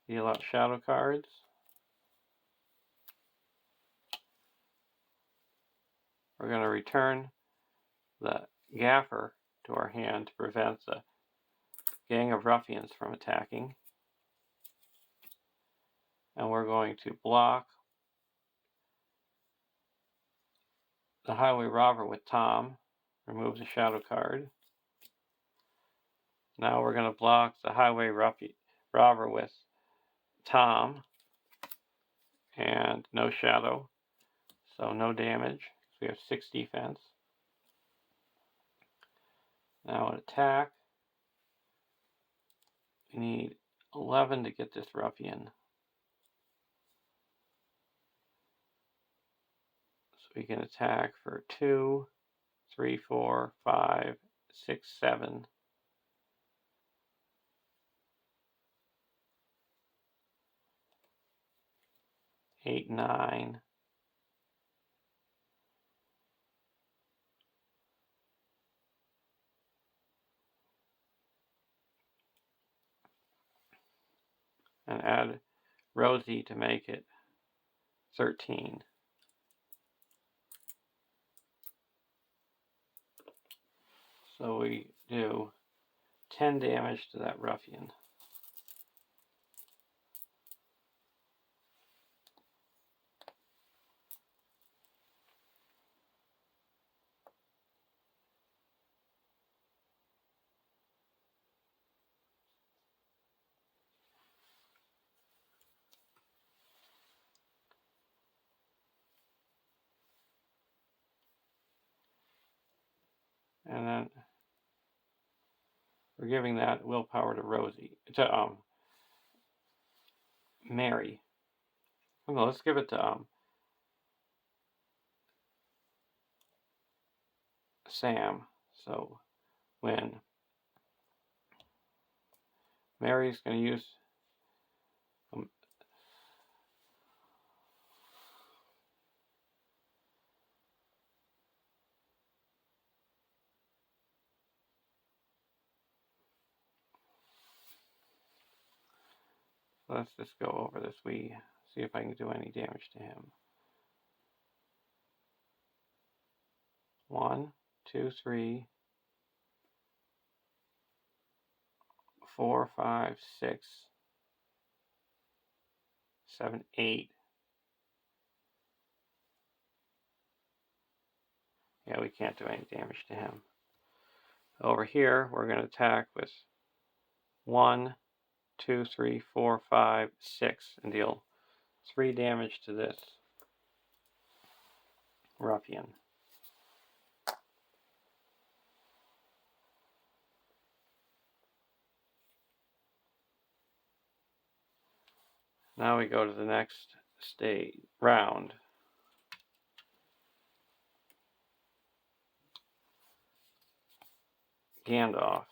Deal out shadow cards. We're going to return the Gaffer to our hand to prevent the Gang of Ruffians from attacking. And we're going to block the highway robber with Tom. Remove the shadow card. Now we're going to block the highway robber with Tom. And no shadow. So no damage. We have 6 defense. Now an attack. We need 11 to get this ruffian. we can attack for 2, 3, 4, 5, 6, 7. 8, 9. And add Rosie to make it 13. So we do 10 damage to that ruffian. And then we're giving that willpower to Rosie, to Mary. No, let's give it to Sam. So when Mary's going to use let's just go over this. We see if I can do any damage to him. 1, 2, 3, 4, 5, 6, 7, 8. Yeah, we can't do any damage to him. Over here, we're going to attack with 1, 2, 3, 4, 5, 6, and deal 3 damage to this ruffian. Now we go to the next round. Gandalf.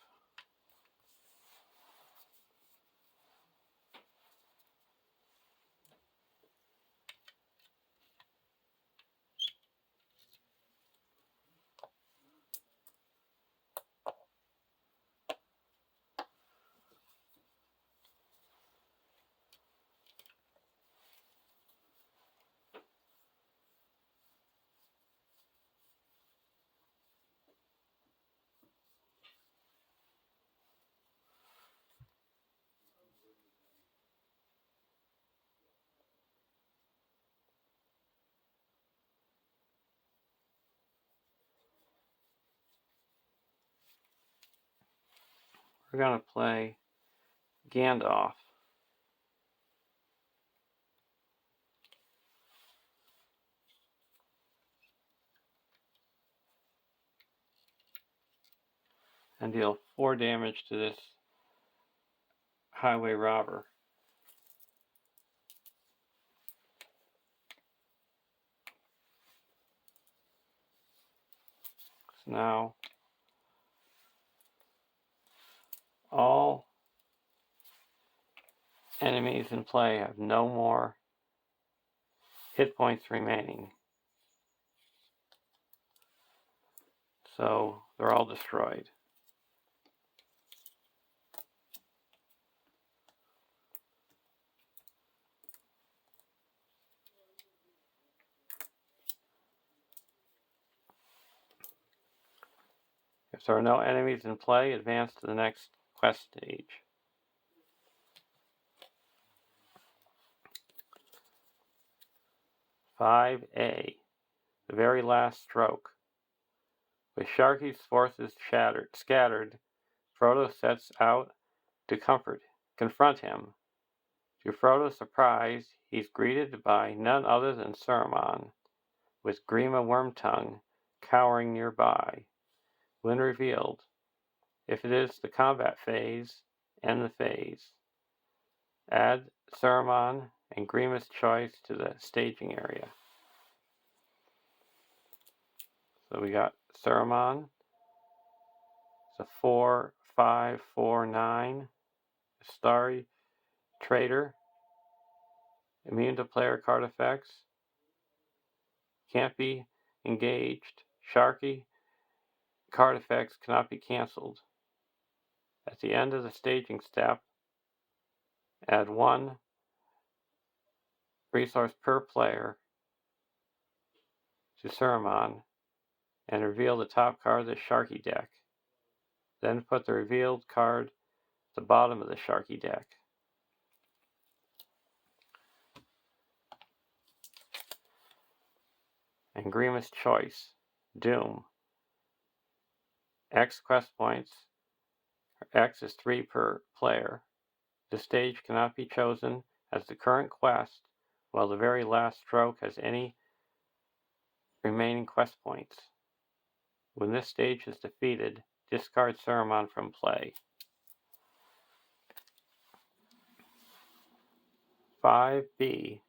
We're going to play Gandalf. And deal 4 damage to this highway robber. So now all enemies in play have no more hit points remaining. So they're all destroyed. If there are no enemies in play, advance to the next quest stage. "5A, the very last stroke. With Sharky's forces scattered, Frodo sets out to confront him. To Frodo's surprise, he's greeted by none other than Saruman, with Grima Wormtongue cowering nearby. When revealed, if it is the combat phase, end the phase. Add Saruman and Grima's choice to the staging area." So we got Saruman. It's a 4/5/4/9. Starry Trader. Immune to player card effects. Can't be engaged. Sharky. Card effects cannot be cancelled. At the end of the staging step, add 1 resource per player to Saruman and reveal the top card of the Sharky deck. Then put the revealed card at the bottom of the Sharky deck. And Grima's Choice. Doom. X quest points. X is 3 per player. This stage cannot be chosen as the current quest, while the very last stroke has any remaining quest points. When this stage is defeated, discard Saruman from play. 5B.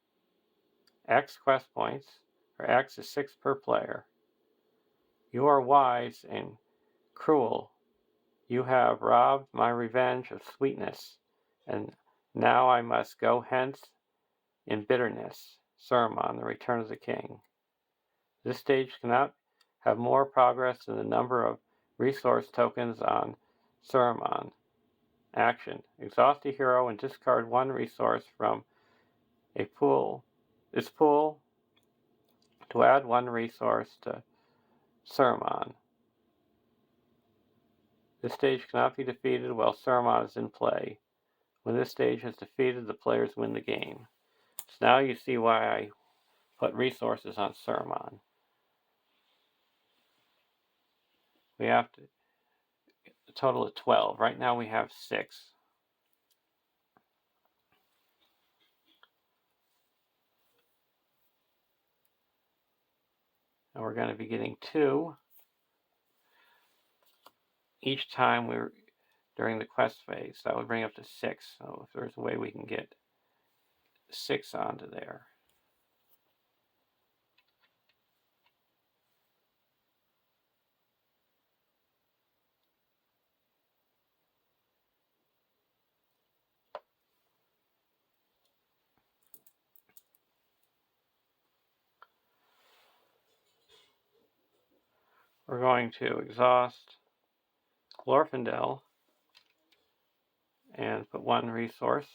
X quest points, or X is 6 per player. You are wise and cruel. You have robbed my revenge of sweetness, and now I must go hence in bitterness. Saruman, the Return of the King. This stage cannot have more progress than the number of resource tokens on Saruman. Action. Exhaust a hero and discard 1 resource from its pool to add 1 resource to Saruman. This stage cannot be defeated while Saruman is in play. When this stage is defeated, the players win the game. So now you see why I put resources on Saruman. We have to a total of 12. Right now we have 6. And we're going to be getting 2 each time we're during the quest phase. That would bring up to 6. So if there's a way we can get 6 onto there. We're going to exhaust Glorfindel and put 1 resource.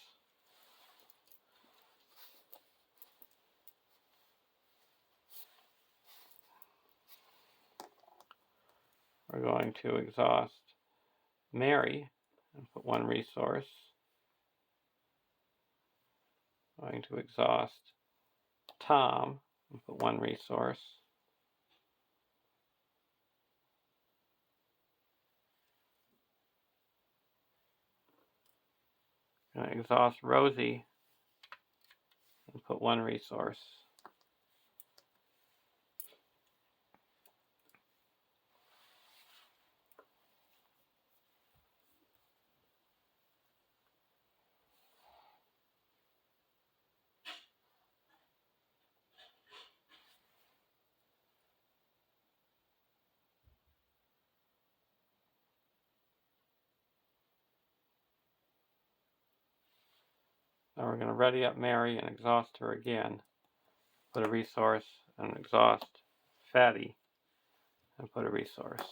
We're going to exhaust Mary and put 1 resource. Going to exhaust Tom and put 1 resource. Going to exhaust Rosie and put 1 resource. Now we're going to ready up Mary and exhaust her again. Put a resource and exhaust Fatty and put a resource.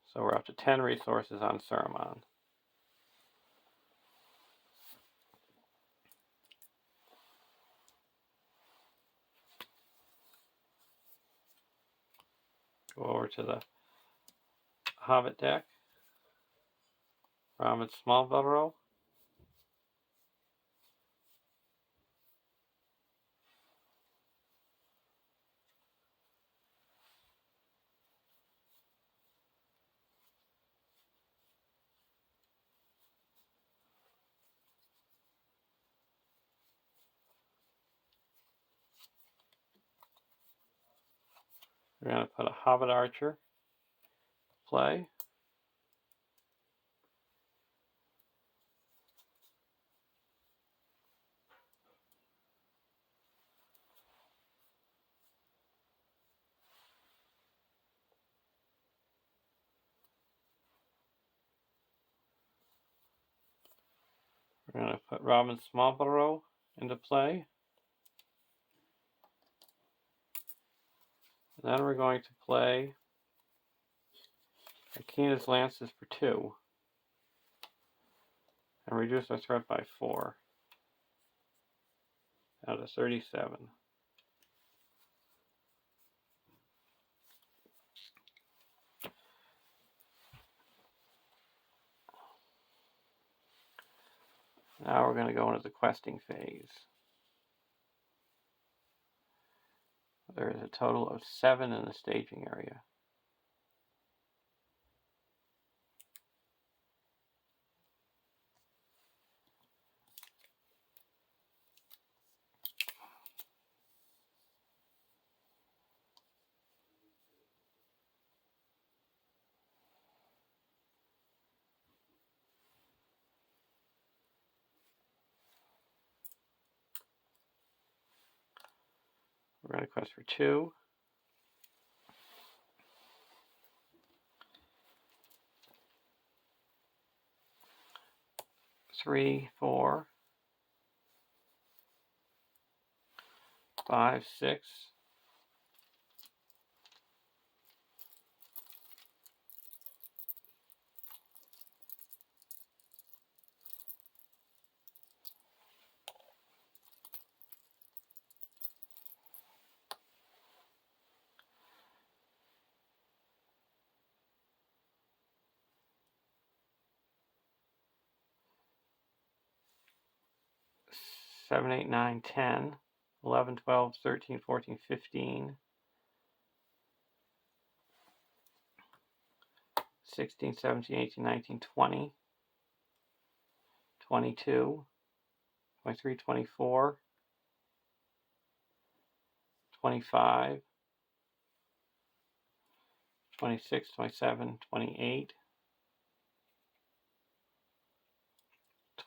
So we're up to 10 resources on Saruman. Go over to the Hobbit deck. Robin Smallville. We're going to put a Hobbit Archer. Play. We're going to put Robin Smallborough into play. And then we're going to play Akina's Lances for 2 and reduce our threat by 4 out of 37. Now we're going to go into the questing phase. There is a total of 7 in the staging area. We're going to quest for 2. 3, 4, 5, 6. 7, 8, 9, 10, 11, 12, 13, 14, 15, 16, 17, 18, 19, 20, 22, 23, 24, 25, 26, 27, 28,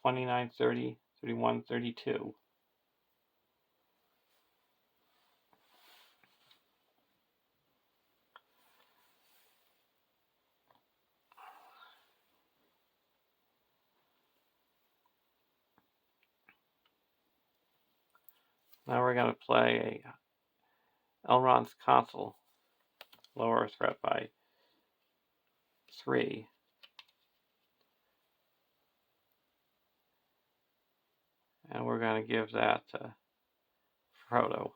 29, 30, 31, 32. Now we're going to play a Elrond's Consul, lower threat by 3. And we're going to give that to Frodo.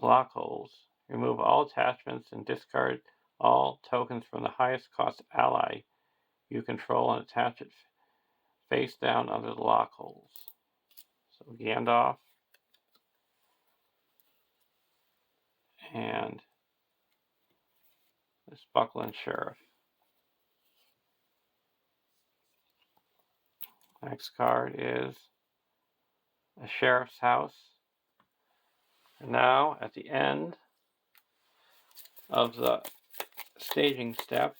Lock holes. Remove all attachments and discard all tokens from the highest cost ally you control and attach it face down under the lock holes. So Gandalf and this Buckland Sheriff. Next card is a Sheriff's House. And now, at the end of the staging step,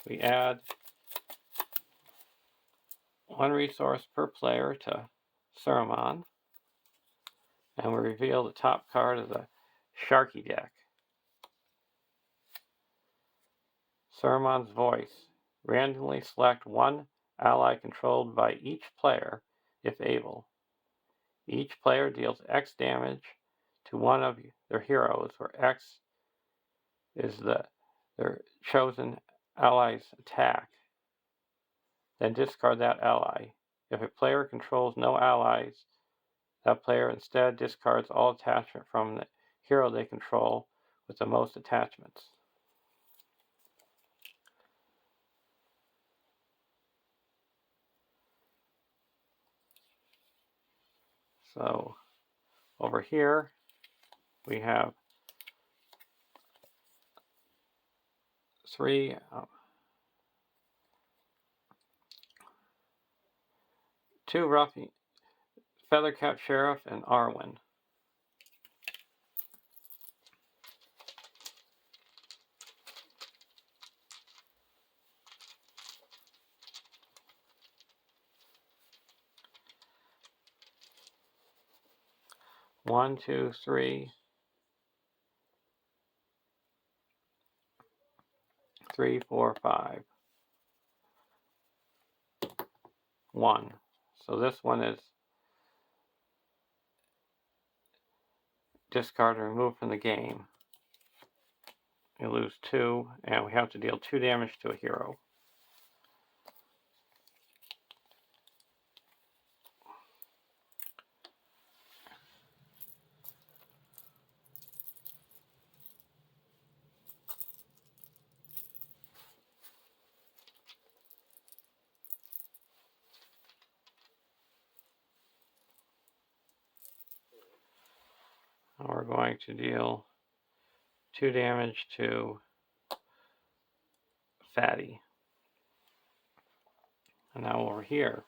we add 1 resource per player to Saruman, and we reveal the top card of the Sharky deck. Saruman's Voice. Randomly select 1 ally controlled by each player, if able. Each player deals X damage to one of their heroes, where X is their chosen ally's attack. Then discard that ally. If a player controls no allies, that player instead discards all attachment from the hero they control with the most attachments. So over here we have 3 2 Ruffy, Feathercap Sheriff, and Arwen. One, two, three, 3, 4, 5. 1. So this one is discard and removed from the game. You lose 2, and we have to deal 2 damage to a hero. And we're going to deal 2 damage to Fatty. And now over here,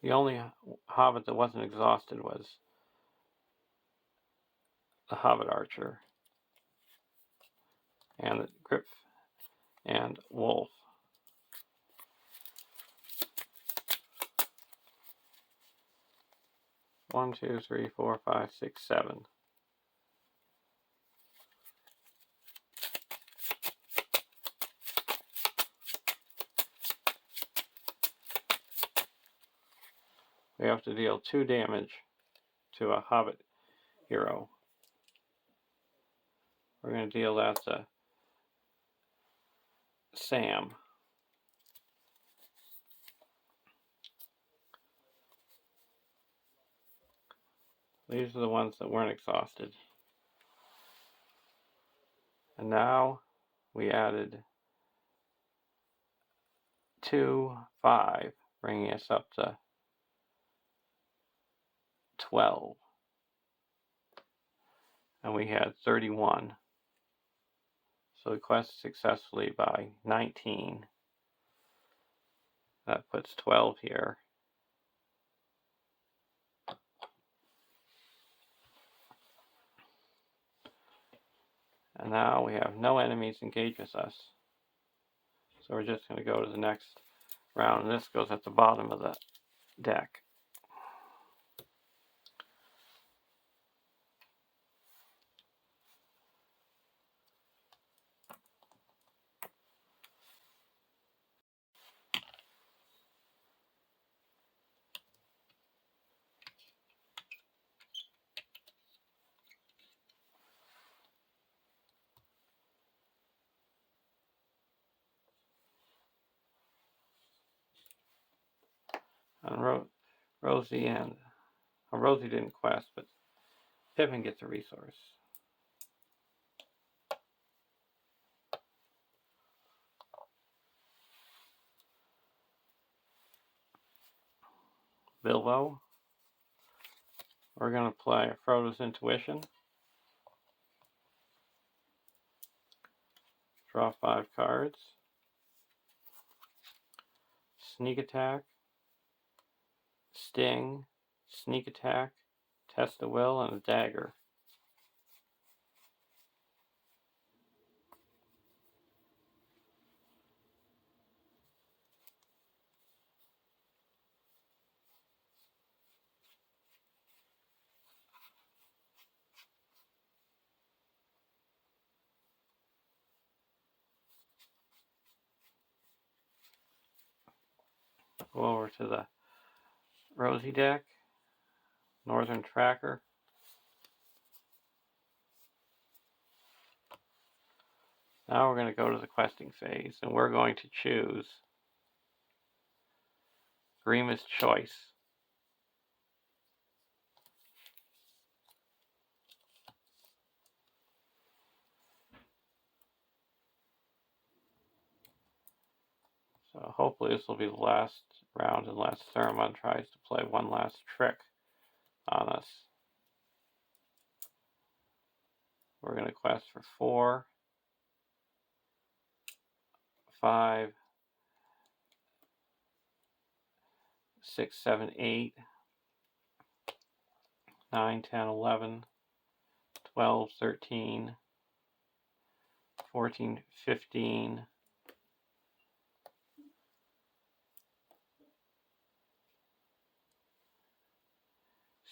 the only Hobbit that wasn't exhausted was the Hobbit Archer and the Grip and Wolf. One, 2, 3, 4, 5, 6, 7. We have to deal 2 damage to a Hobbit hero. We're going to deal that to Sam. These are the ones that weren't exhausted. And now we added 2, 5, bringing us up to 12. And we had 31. So we quest successfully by 19. That puts 12 here. And now we have no enemies engage with us. So we're just going to go to the next round. And this goes at the bottom of the deck. And Rosie didn't quest, but Pippin gets a resource. Bilbo. We're going to play Frodo's Intuition. Draw 5 cards. Sneak Attack. Sting. Sneak Attack. Test of Will, and a Dagger. Go over to the Rosie deck. Northern Tracker. Now we're going to go to the questing phase, and we're going to choose Grima's Choice. So hopefully this will be the last round unless Saruman tries to play one last trick on us. We're going to quest for 4, 5, 6, 7, 8, 9, 10, 11, 12, 13, 14, 15,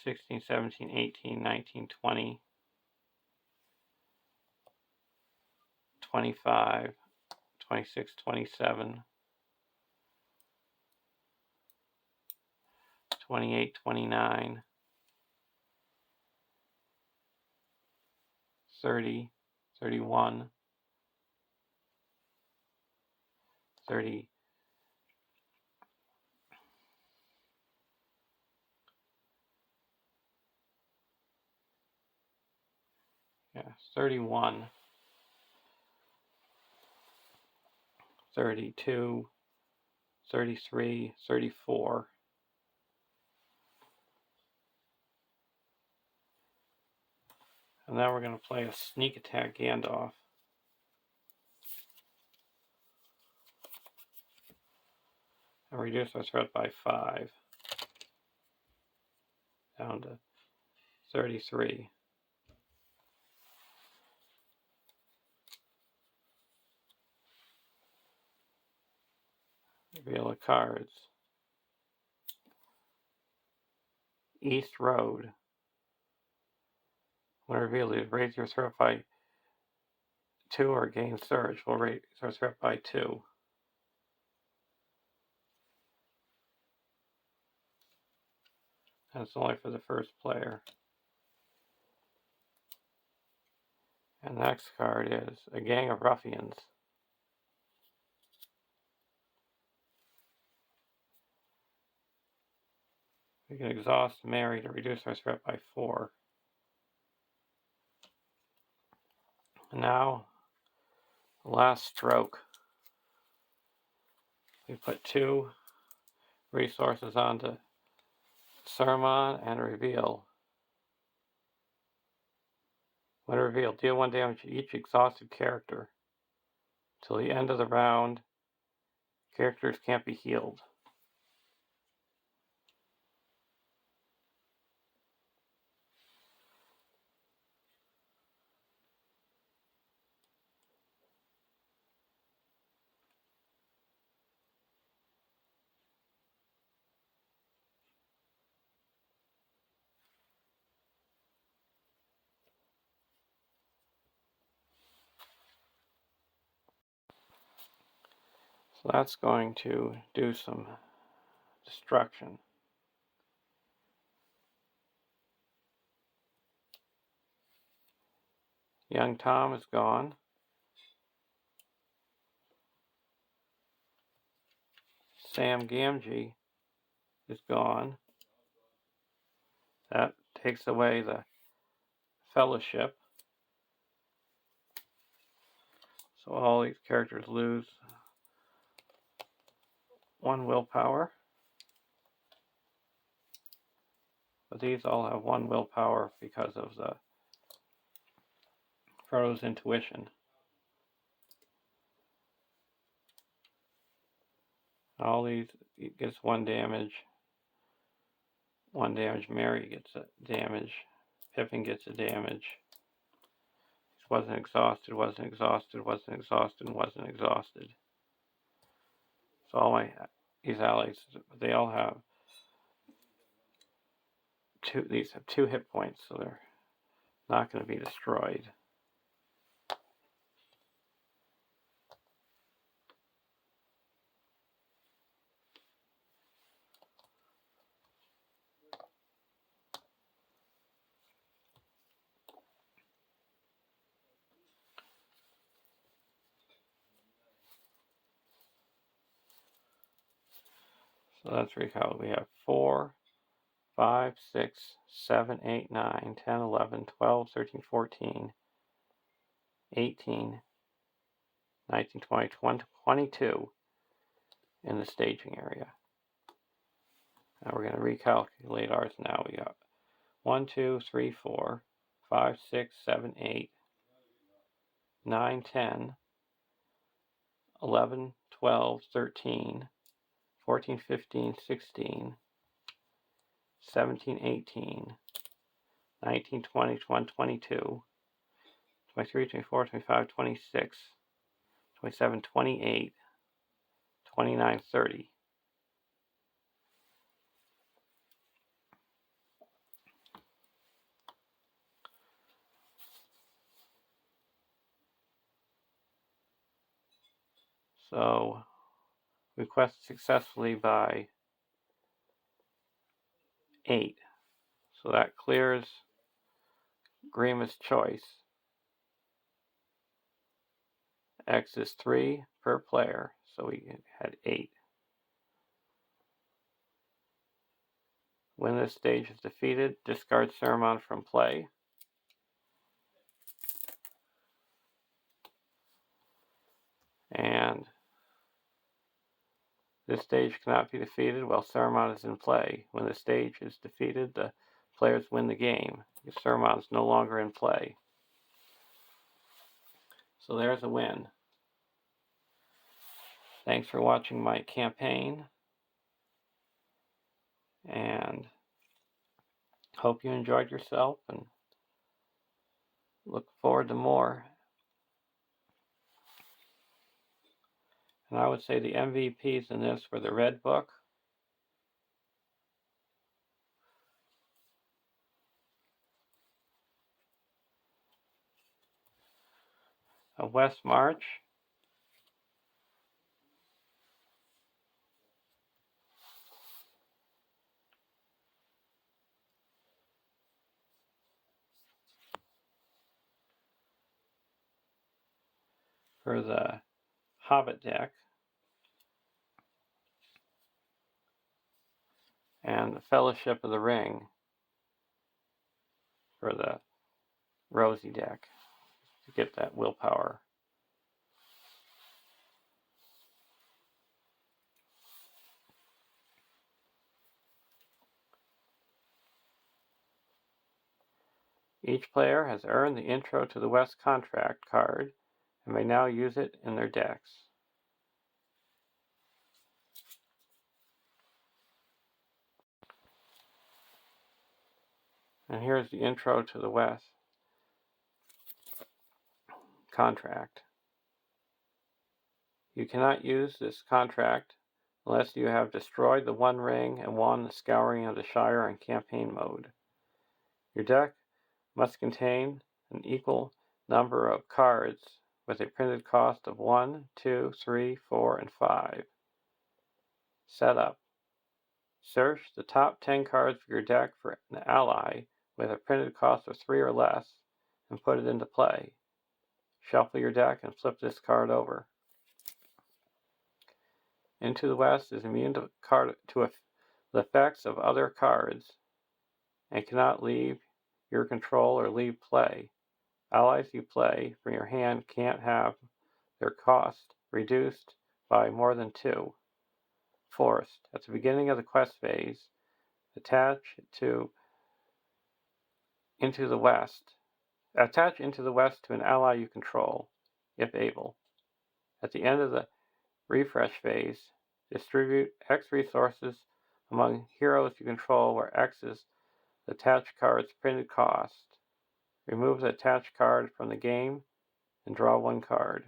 16, 17, 18, 19, 20, 25, 26, 27, 28, 29, 30, 31, 30, 31, 32, 33, 34. And now we're going to play a sneak attack Gandalf. And reduce our threat by 5. Down to 33. Reveal the cards. East Road. When revealed, raise your threat by 2 or gain surge. We'll raise our threat by 2. That's only for the first player. And the next card is a Gang of Ruffians. We can exhaust Mary to reduce our threat by 4. And now, the last stroke. We put 2 resources onto Saruman and reveal. When revealed, deal 1 damage to each exhausted character. Till the end of the round, characters can't be healed. So that's going to do some destruction. Young Tom is gone. Sam Gamgee is gone. That takes away the fellowship. So all these characters lose 1 willpower. But these all have 1 willpower because of the Frodo's intuition. All these gets 1 damage. 1 damage. Mary gets a damage. Pippin gets a damage. Wasn't exhausted, wasn't exhausted, wasn't exhausted, and wasn't exhausted. So all these allies, they all have 2. These have 2 hit points, so they're not going to be destroyed. So let's recall. We have 4, 5, 6, 7, 8, 9, 10, 11, 12, 13, 14, 18, 19, 20, 22 in the staging area. Now we're going to recalculate ours now. We got 1, 2, 3, 4, 5, 6, 7, 8, 9, 10, 11, 12, 13, 14, 15, 16, 17, 18, 19, 20, 21, 22, 23, 24, 25, 26, 27, 28, 29, 30. So we quest successfully by 8. So that clears Grima's choice. X is 3 per player, so we had 8. When this stage is defeated, discard Ceramon from play. And this stage cannot be defeated while Ceramon is in play. When the stage is defeated, the players win the game. Ceramon is no longer in play. So there's a win. Thanks for watching my campaign, and hope you enjoyed yourself, and look forward to more. And I would say the MVPs in this were the Red Book, a West March, for the Hobbit deck, and the Fellowship of the Ring for the Rosie deck to get that willpower. Each player has earned the Intro to the West contract card and may now use it in their decks. And here's the Intro to the West contract. You cannot use this contract unless you have destroyed the One Ring and won the Scouring of the Shire in campaign mode. Your deck must contain an equal number of cards with a printed cost of 1, 2, 3, 4, and 5. Setup. Search the top 10 cards of your deck for an ally with a printed cost of 3 or less and put it into play. Shuffle your deck and flip this card over. Into the West is immune to the effects of other cards and cannot leave your control or leave play. Allies you play from your hand can't have their cost reduced by more than 2. Forced. At the beginning of the quest phase, attach Into the West to an ally you control, if able. At the end of the refresh phase, distribute X resources among heroes you control, where X is the attached card's printed cost. Remove the attached card from the game and draw 1 card.